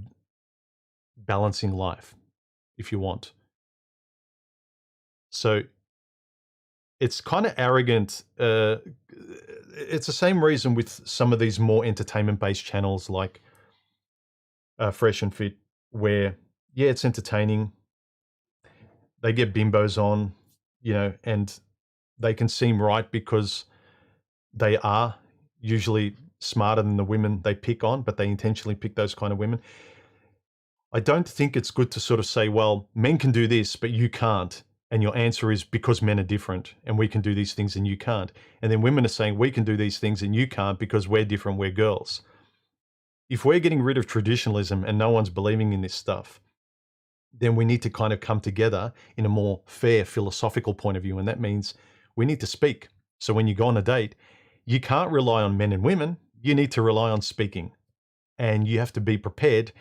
balancing life, if you want. So it's kind of arrogant. It's the same reason with some of these more entertainment-based channels like Fresh and Fit, where, yeah, it's entertaining. They get bimbos on, and they can seem right because they are usually smarter than the women they pick on, but they intentionally pick those kind of women. I don't think it's good to sort of say, well, men can do this, but you can't. And your answer is because men are different and we can do these things and you can't. And then women are saying we can do these things and you can't because we're different, we're girls. If we're getting rid of traditionalism and no one's believing in this stuff, then we need to kind of come together in a more fair philosophical point of view. And that means we need to speak. So when you go on a date, you can't rely on men and women. You need to rely on speaking. And you have to be prepared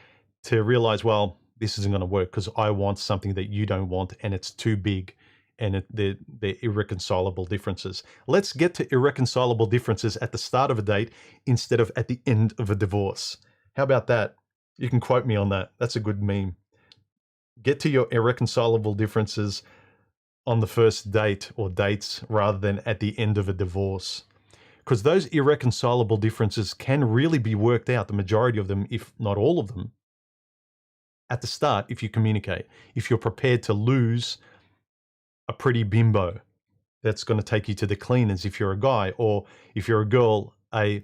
to realize, well, this isn't going to work because I want something that you don't want and it's too big and they're irreconcilable differences. Let's get to irreconcilable differences at the start of a date instead of at the end of a divorce. How about that? You can quote me on that. That's a good meme. Get to your irreconcilable differences on the first date or dates rather than at the end of a divorce. Because those irreconcilable differences can really be worked out, the majority of them, if not all of them, at the start if you communicate. If you're prepared to lose a pretty bimbo that's going to take you to the cleaners if you're a guy, or if you're a girl, an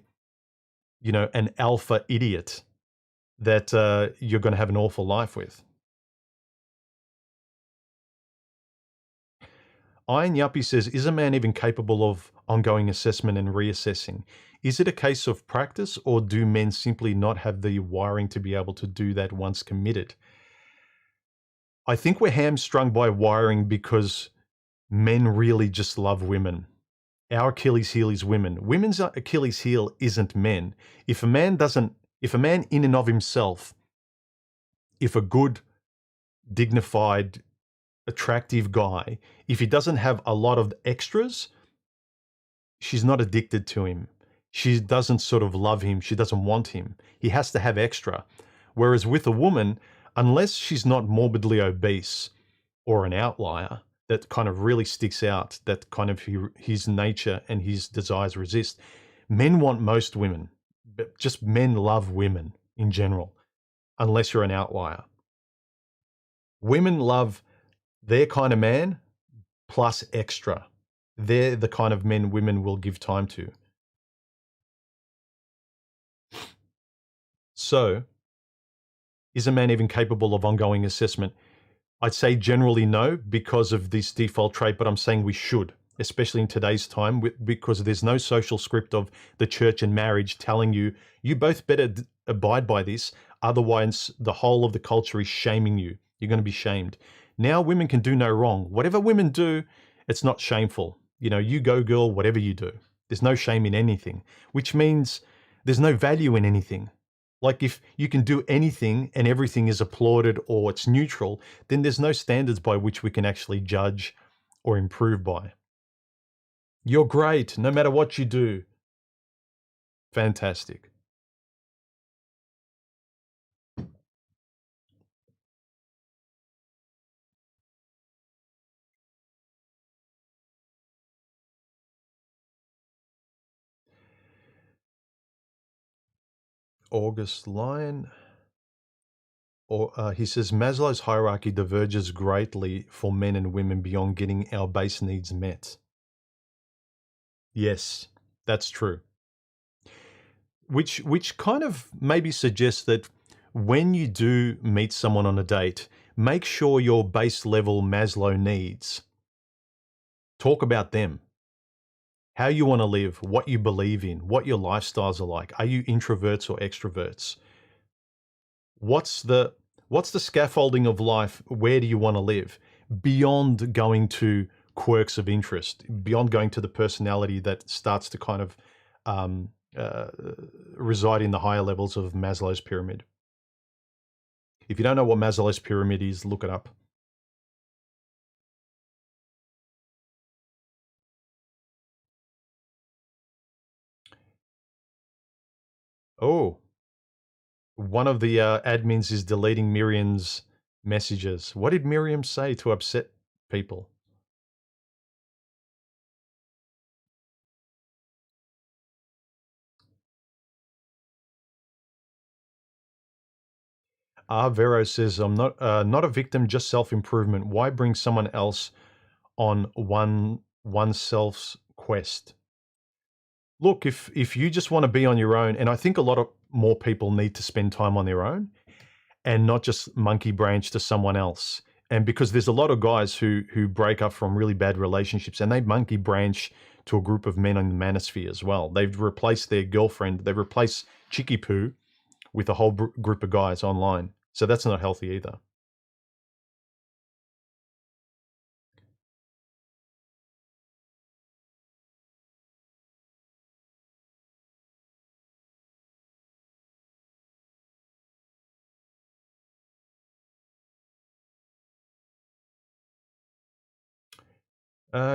alpha idiot that you're going to have an awful life with. Iron Yuppie says, is a man even capable of ongoing assessment and reassessing? Is it a case of practice, or do men simply not have the wiring to be able to do that once committed? I think we're hamstrung by wiring because men really just love women. Our Achilles heel is women. Women's Achilles heel isn't men. If a man in and of himself, if a good, dignified, attractive guy, if he doesn't have a lot of extras, she's not addicted to him. She doesn't sort of love him. She doesn't want him. He has to have extra. Whereas with a woman, unless she's not morbidly obese or an outlier that kind of really sticks out, that kind of his nature and his desires resist, men want most women. But just men love women in general, unless you're an outlier. Women love their kind of man plus extra. They're the kind of men women will give time to. So, is a man even capable of ongoing assessment? I'd say generally no, because of this default trait, but I'm saying we should, especially in today's time, because there's no social script of the church and marriage telling you, you both better abide by this, otherwise the whole of the culture is shaming you. You're going to be shamed. Now women can do no wrong. Whatever women do, it's not shameful. You go girl, whatever you do. There's no shame in anything, which means there's no value in anything. Like if you can do anything and everything is applauded or it's neutral, then there's no standards by which we can actually judge or improve by. You're great, no matter what you do. Fantastic. August Lyon. Or he says Maslow's hierarchy diverges greatly for men and women beyond getting our base needs met. Yes, that's true. which kind of maybe suggests that when you do meet someone on a date, make sure your base level Maslow needs. Talk about them. How you want to live, what you believe in, what your lifestyles are like. Are you introverts or extroverts? What's the scaffolding of life? Where do you want to live? Beyond going to quirks of interest, beyond going to the personality that starts to kind of reside in the higher levels of Maslow's pyramid. If you don't know what Maslow's pyramid is, look it up. Oh, one of the admins is deleting Miriam's messages. What did Miriam say to upset people? Vero says, I'm not a victim, just self-improvement. Why bring someone else on oneself's quest? Look, if you just want to be on your own, and I think a lot of more people need to spend time on their own and not just monkey branch to someone else. And because there's a lot of guys who break up from really bad relationships and they monkey branch to a group of men on the manosphere as well. They've replaced their girlfriend, they've replaced Chicky Poo with a whole group of guys online. So that's not healthy either.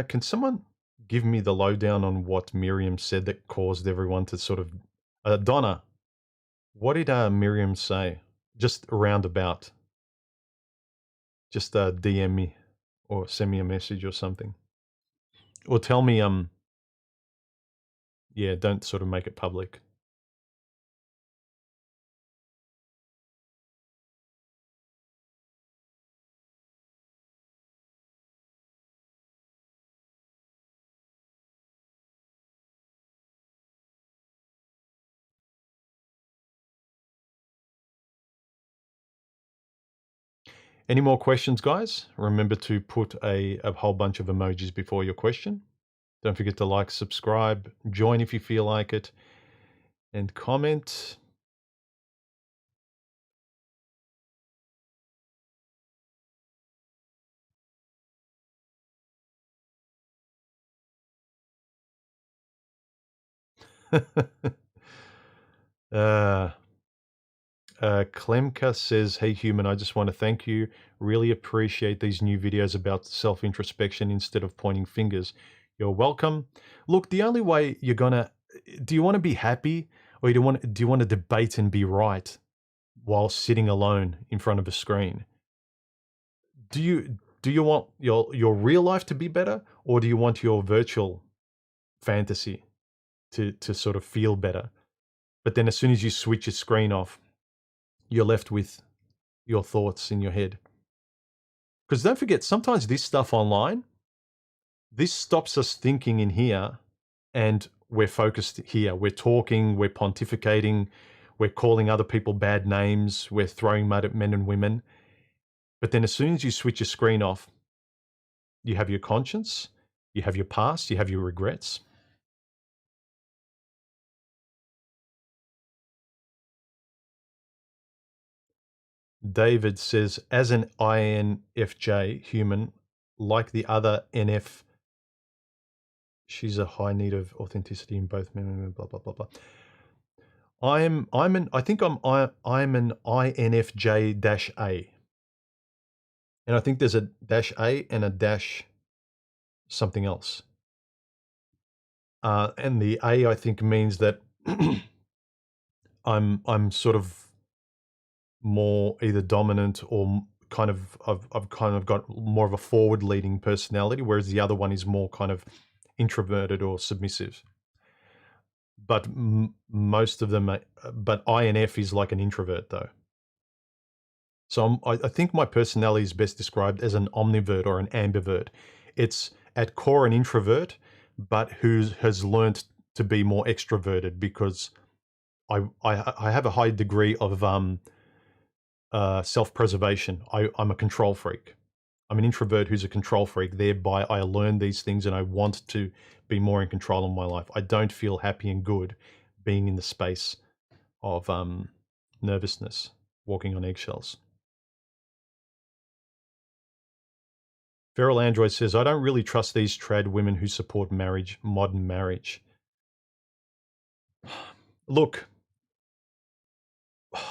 Can someone give me the lowdown on what Miriam said that caused everyone to sort of... Donna, what did Miriam say? Just roundabout. Just DM me or send me a message or something. Or tell me, yeah, don't sort of make it public. Any more questions, guys? Remember to put a whole bunch of emojis before your question. Don't forget to like, subscribe, join if you feel like it, and comment. Klemka says, hey human, I just want to thank you. Really appreciate these new videos about self-introspection instead of pointing fingers. You're welcome. Look, the only way you're gonna... Do you want to be happy, or do you want to debate and be right while sitting alone in front of a screen? Do you want your real life to be better, or do you want your virtual fantasy to sort of feel better? But then as soon as you switch your screen off, you're left with your thoughts in your head. Because don't forget, sometimes this stuff online, this stops us thinking in here, and we're focused here. We're talking, we're pontificating, we're calling other people bad names, we're throwing mud at men and women. But then as soon as you switch your screen off, you have your conscience, you have your past, you have your regrets. David says, as an INFJ human, like the other NF, she's a high need of authenticity in both men and blah blah blah blah. I'm an INFJ-A, and I think there's a -A and a dash something else. And the A, I think, means that I'm sort of more either dominant or kind of I've kind of got more of a forward-leading personality, whereas the other one is more kind of introverted or submissive. But most of them, but INF is like an introvert though. So I think my personality is best described as an omnivert or an ambivert. It's at core an introvert, but who has learnt to be more extroverted because I have a high degree of self-preservation. I'm a control freak. I'm an introvert who's a control freak. Thereby, I learn these things and I want to be more in control of my life. I don't feel happy and good being in the space of nervousness, walking on eggshells. Feral Android says, I don't really trust these trad women who support marriage, modern marriage. Look,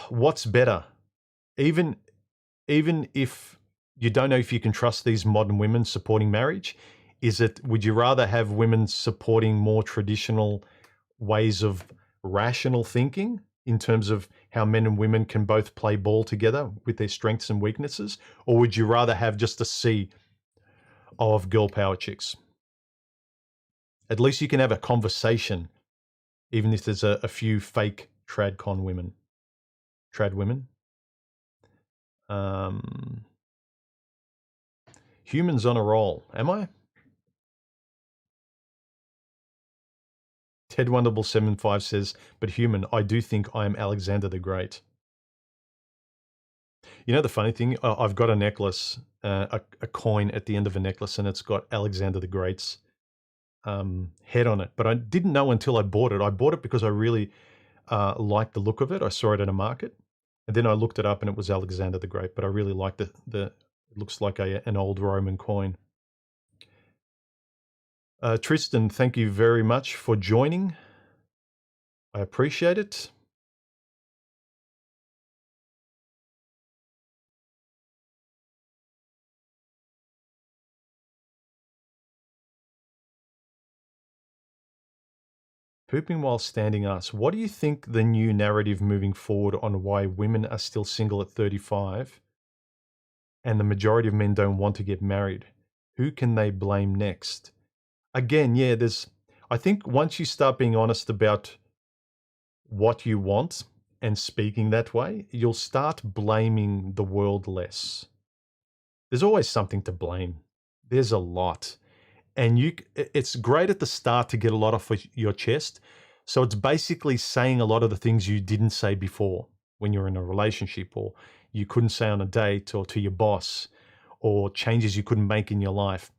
what's better? Even if you don't know if you can trust these modern women supporting marriage, would you rather have women supporting more traditional ways of rational thinking in terms of how men and women can both play ball together with their strengths and weaknesses? Or would you rather have just a sea of girl power chicks? At least you can have a conversation, even if there's a few fake trad women. Humans on a roll. Am I? Ted Wonderful 75 says, but human, I do think I am Alexander the Great. You know the funny thing? I've got a necklace, a coin at the end of a necklace, and it's got Alexander the Great's head on it. But I didn't know until I bought it. I bought it because I really liked the look of it. I saw it at a market. And then I looked it up and it was Alexander the Great. But I really liked it looks like an old Roman coin. Tristan, thank you very much for joining. I appreciate it. Pooping while standing asks, what do you think the new narrative moving forward on why women are still single at 35 and the majority of men don't want to get married? Who can they blame next? Again, yeah, I think once you start being honest about what you want and speaking that way, you'll start blaming the world less. There's always something to blame. There's a lot. And it's great at the start to get a lot off your chest. So it's basically saying a lot of the things you didn't say before when you're in a relationship, or you couldn't say on a date, or to your boss, or changes you couldn't make in your life.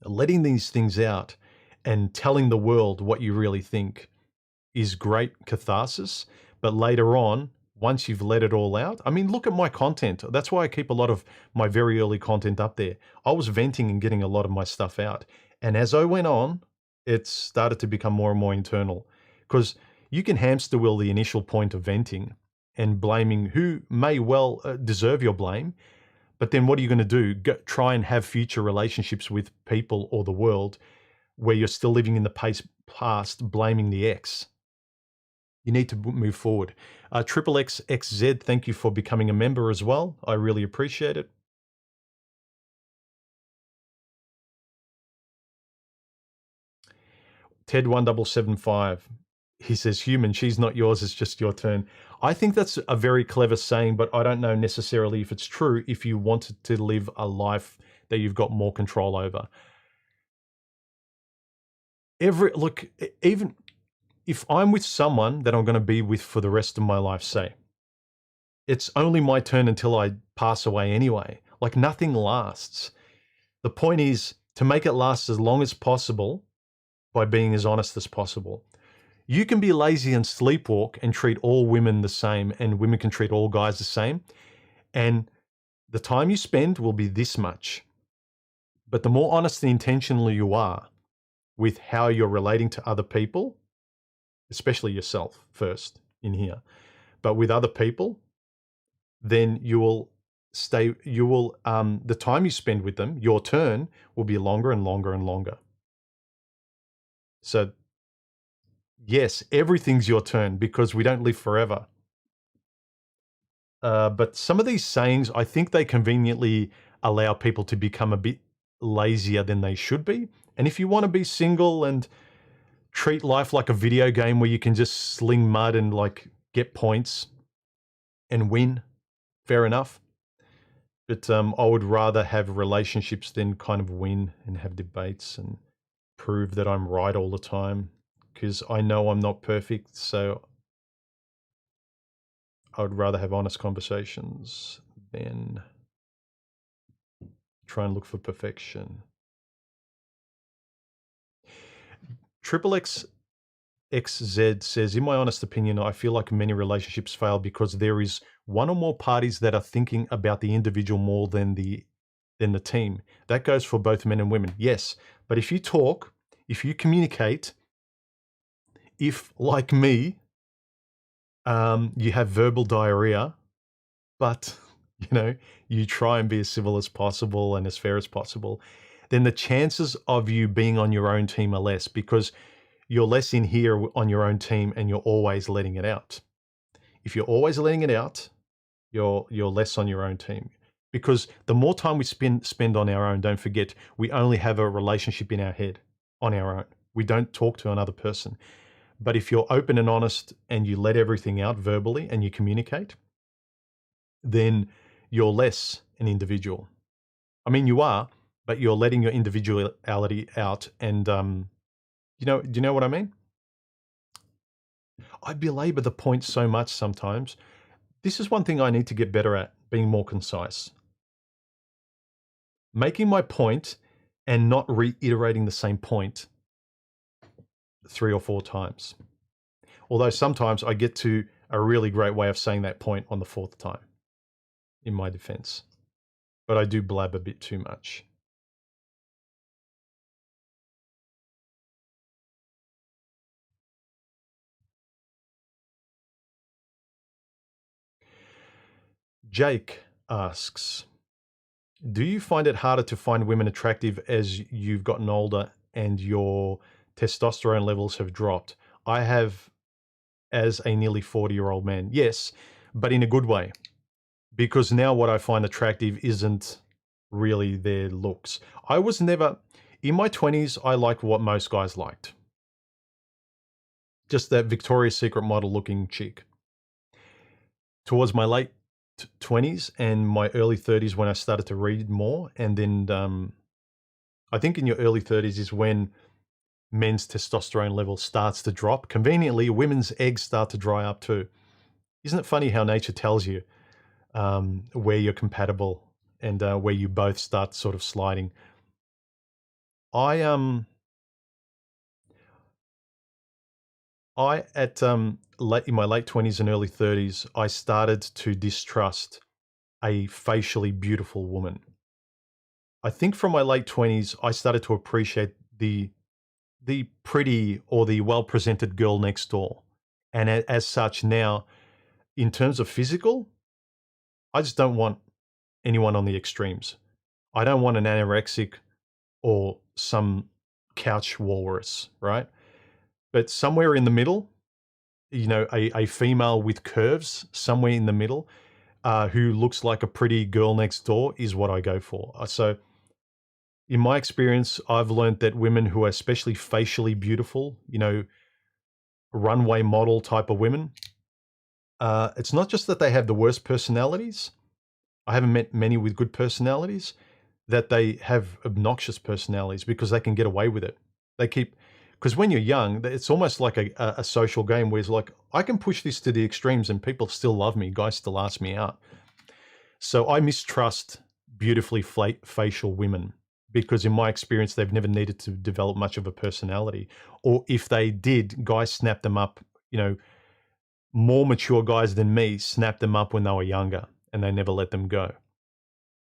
Letting these things out and telling the world what you really think is great catharsis. But later on, once you've let it all out, I mean, look at my content. That's why I keep a lot of my very early content up there. I was venting and getting a lot of my stuff out. And as I went on, it started to become more and more internal, because you can hamster wheel the initial point of venting and blaming who may well deserve your blame. But then what are you going to do? Try and have future relationships with people or the world where you're still living in the past, blaming the ex. You need to move forward. Triple XXZ, thank you for becoming a member as well. I really appreciate it. Ted1775, he says, human, she's not yours, it's just your turn. I think that's a very clever saying, but I don't know necessarily if it's true if you wanted to live a life that you've got more control over. Look, even if I'm with someone that I'm going to be with for the rest of my life, say, it's only my turn until I pass away anyway. Like, nothing lasts. The point is to make it last as long as possible by being as honest as possible. You can be lazy and sleepwalk and treat all women the same, and women can treat all guys the same. And the time you spend will be this much. But the more honest and intentional you are with how you're relating to other people, especially yourself first in here, but with other people, then you will the time you spend with them, your turn, will be longer and longer and longer. So yes, everything's your turn because we don't live forever. But some of these sayings, I think they conveniently allow people to become a bit lazier than they should be. And if you want to be single and treat life like a video game where you can just sling mud and like get points and win, fair enough. But I would rather have relationships than kind of win and have debates and prove that I'm right all the time, because I know I'm not perfect. So I would rather have honest conversations than try and look for perfection. Triple X XZ says, in my honest opinion, I feel like many relationships fail because there is one or more parties that are thinking about the individual more than the team. That goes for both men and women. Yes, but if you talk, if you communicate, if like me, you have verbal diarrhea, but you try and be as civil as possible and as fair as possible, then the chances of you being on your own team are less because you're less in here on your own team and you're always letting it out. If you're always letting it out, you're less on your own team. Because the more time we spend on our own, don't forget, we only have a relationship in our head on our own. We don't talk to another person. But if you're open and honest and you let everything out verbally and you communicate, then you're less an individual. I mean, you are, but you're letting your individuality out. And, do you know what I mean? I belabor the point so much sometimes. This is one thing I need to get better at, being more concise. Making my point and not reiterating the same point 3 or 4 times. Although sometimes I get to a really great way of saying that point on the 4th time, in my defense. But I do blab a bit too much. Jake asks, do you find it harder to find women attractive as you've gotten older and your testosterone levels have dropped? I have, as a nearly 40-year-old man. Yes, but in a good way. Because now what I find attractive isn't really their looks. I was never, in my 20s, I liked what most guys liked. Just that Victoria's Secret model looking chick. Towards my late 20s and my early 30s when I started to read more, and then I think in your early 30s is when men's testosterone level starts to drop. Conveniently, women's eggs start to dry up too. Isn't it funny how nature tells you where you're compatible and where you both start sort of sliding? In my late 20s and early 30s, I started to distrust a facially beautiful woman. I think from my late 20s, I started to appreciate the pretty or the well-presented girl next door. And as such now, in terms of physical, I just don't want anyone on the extremes. I don't want an anorexic or some couch walrus, right? But somewhere in the middle, a female with curves, somewhere in the middle, who looks like a pretty girl next door is what I go for. So in my experience, I've learned that women who are especially facially beautiful, runway model type of women, it's not just that they have the worst personalities. I haven't met many with good personalities, that they have obnoxious personalities because they can get away with it. Because when you're young, it's almost like a social game where it's like, I can push this to the extremes and people still love me. Guys still ask me out. So I mistrust beautifully facial women because in my experience, they've never needed to develop much of a personality. Or if they did, guys snap them up, more mature guys than me snapped them up when they were younger and they never let them go.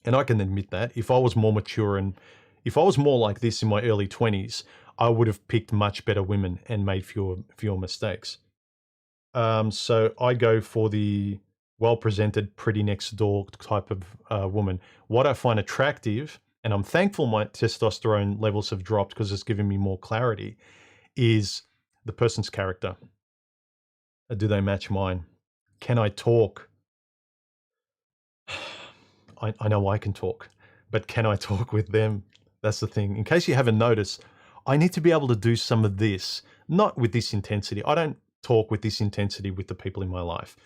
And I can admit that if I was more mature and if I was more like this in my early 20s, I would have picked much better women and made fewer mistakes. So I go for the well-presented, pretty next door type of woman. What I find attractive, and I'm thankful my testosterone levels have dropped because it's given me more clarity, is the person's character. Do they match mine? Can I talk? I know I can talk, but can I talk with them? That's the thing. In case you haven't noticed, I need to be able to do some of this, not with this intensity. I don't talk with this intensity with the people in my life.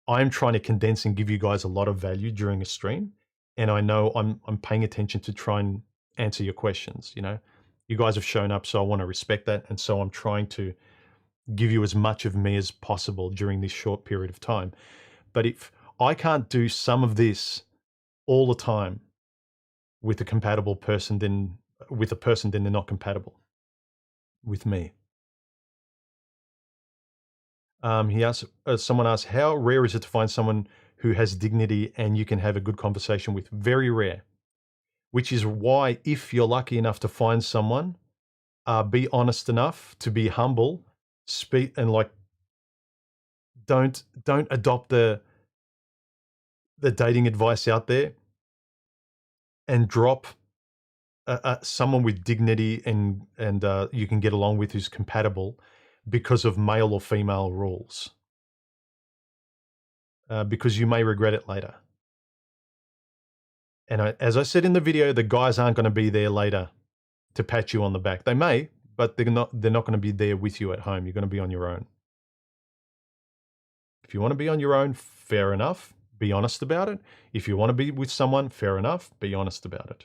I'm trying to condense and give you guys a lot of value during a stream. And I know I'm paying attention to try and answer your questions. You guys have shown up, so I want to respect that. And so I'm trying to give you as much of me as possible during this short period of time. But if I can't do some of this all the time with a compatible person, then with a person, then they're not compatible with me. He asked, someone asked, how rare is it to find someone who has dignity and you can have a good conversation with? Very rare, which is why if you're lucky enough to find someone, be honest enough to be humble, speak, and like, don't adopt the dating advice out there and drop someone with dignity and you can get along with who's compatible because of male or female rules, because you may regret it later. And as I said in the video, the guys aren't going to be there later to pat you on the back. They may, but they're not going to be there with you at home. You're going to be on your own. If you want to be on your own, fair enough. Be honest about it. If you want to be with someone, fair enough. Be honest about it.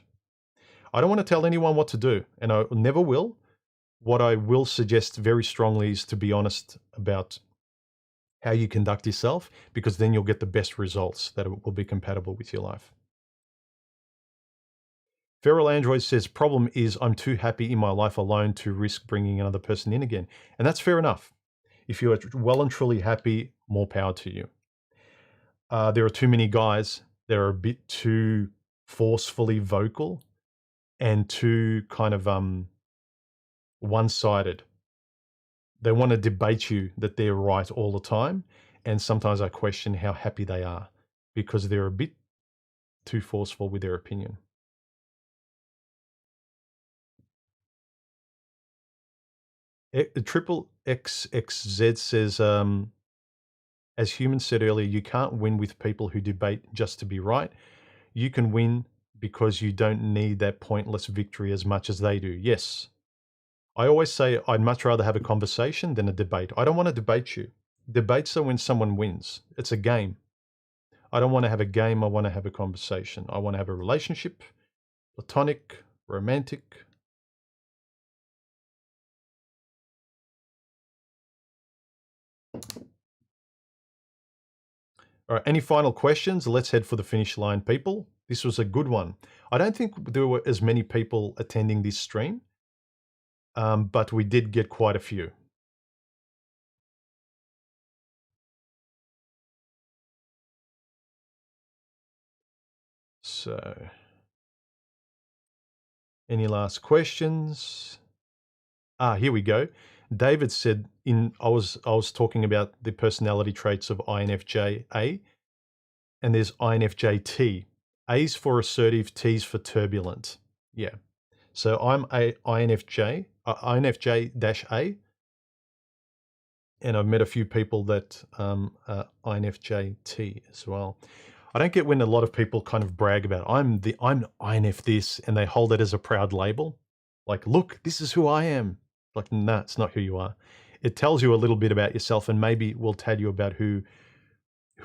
I don't want to tell anyone what to do, and I never will. What I will suggest very strongly is to be honest about how you conduct yourself, because then you'll get the best results that will be compatible with your life. Feral Android says, problem is I'm too happy in my life alone to risk bringing another person in again. And that's fair enough. If you are well and truly happy, more power to you. There are too many guys that are a bit too forcefully vocal and too kind of one-sided. They want to debate you that they're right all the time. And sometimes I question how happy they are because they're a bit too forceful with their opinion. Triple XXZ says, as Human said earlier, you can't win with people who debate just to be right. You can win because you don't need that pointless victory as much as they do. Yes. I always say I'd much rather have a conversation than a debate. I don't want to debate you. Debates are when someone wins. It's a game. I don't want to have a game. I want to have a conversation. I want to have a relationship, platonic, romantic. All right, any final questions? Let's head for the finish line, people. This was a good one. I don't think there were as many people attending this stream, but we did get quite a few. So, any last questions? Here we go. David said, I was talking about the personality traits of INFJ-A, and there's INFJ-T. A's for assertive, T's for turbulent. Yeah. So I'm a INFJ, INFJ-A, and I've met a few people that INFJ-T as well. I don't get when a lot of people kind of brag about I'm INF this, and they hold it as a proud label. Like, look, this is who I am. Like, nah, it's not who you are. It tells you a little bit about yourself, and maybe will tell you about who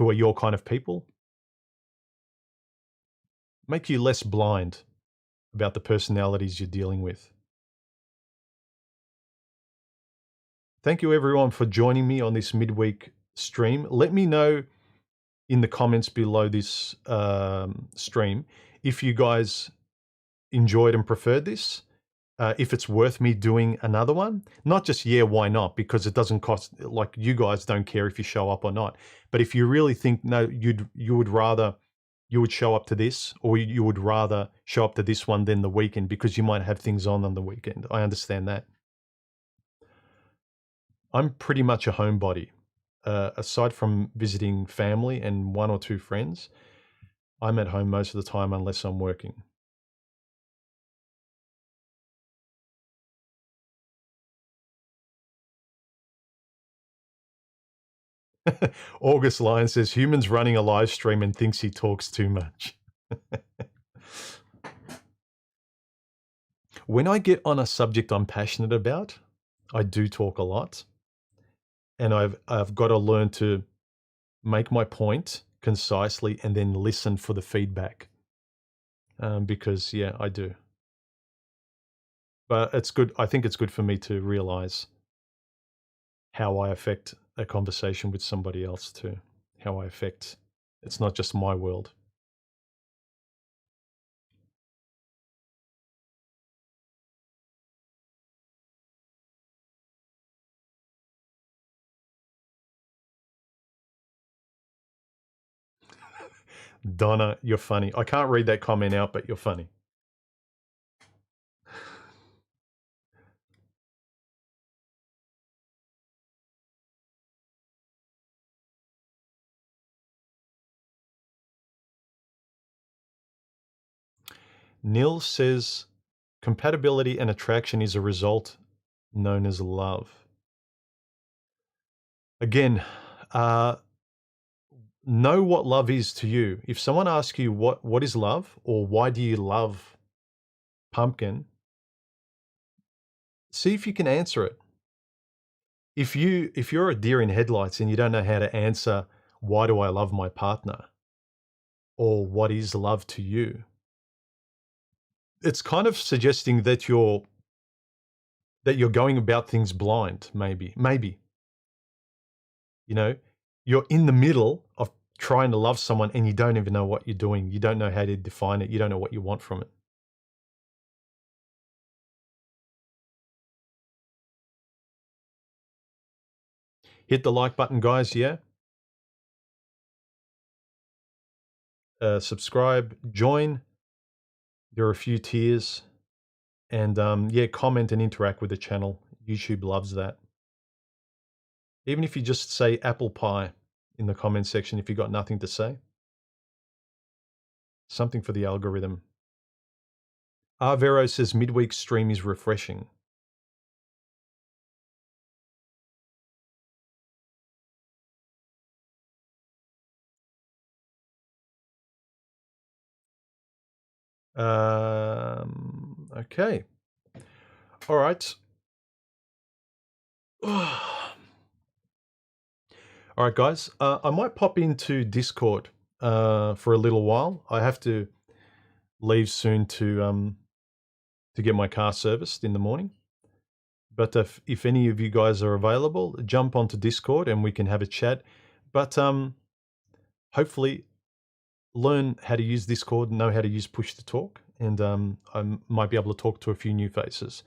are your kind of people. Make you less blind about the personalities you're dealing with. Thank you everyone for joining me on this midweek stream. Let me know in the comments below this stream if you guys enjoyed and preferred this. If it's worth me doing another one. Not just, yeah, why not? Because it doesn't cost, like, you guys don't care if you show up or not. But if you really think, no, you would show up to this, or you would rather show up to this one than the weekend because you might have things on the weekend. I understand that. I'm pretty much a homebody. Aside from visiting family and one or two friends, I'm at home most of the time unless I'm working. August Lyon says, humans running a live stream and thinks he talks too much. When I get on a subject I'm passionate about, I do talk a lot. And I've got to learn to make my point concisely and then listen for the feedback. Because, yeah, I do. But it's good. I think it's good for me to realize how I affect a conversation with somebody else too. how I affect. It's not just my world. Donna, you're funny. I can't read that comment out, but you're funny. Neil says, compatibility and attraction is a result known as love. Again, know what love is to you. If someone asks you what is love, or why do you love pumpkin, see if you can answer it. If you're a deer in headlights and you don't know how to answer why do I love my partner, or what is love to you, it's kind of suggesting that you're going about things blind. Maybe you know, you're in the middle of trying to love someone and you don't even know what you're doing. You don't know how to define it. You don't know what you want from it. Hit the like button, guys. Yeah. Subscribe, join. There are a few tiers, and yeah, comment and interact with the channel. YouTube loves that. Even if you just say apple pie in the comment section, if you got nothing to say, something for the algorithm. Vero says midweek stream is refreshing. Okay. All right. All right, guys. I might pop into Discord for a little while. I have to leave soon to get my car serviced in the morning. But if any of you guys are available, jump onto Discord and we can have a chat. But hopefully learn how to use Discord, know how to use push to talk, and I might be able to talk to a few new faces.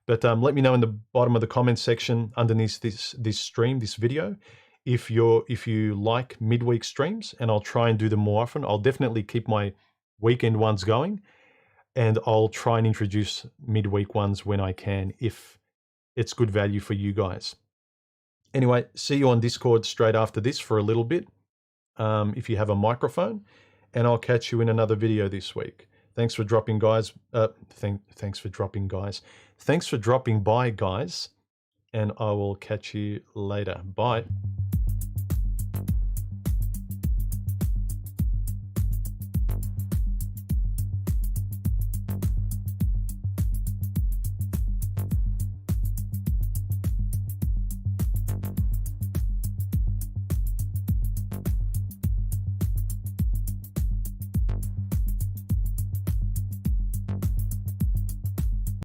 But let me know in the bottom of the comment section underneath this stream, this video, if you like midweek streams, and I'll try and do them more often. I'll definitely keep my weekend ones going, and I'll try and introduce midweek ones when I can, if it's good value for you guys. Anyway, see you on Discord straight after this for a little bit, if you have a microphone, and I'll catch you in another video this week. Thanks for dropping, guys. Thanks for dropping, guys. Thanks for dropping by, guys, and I will catch you later. Bye.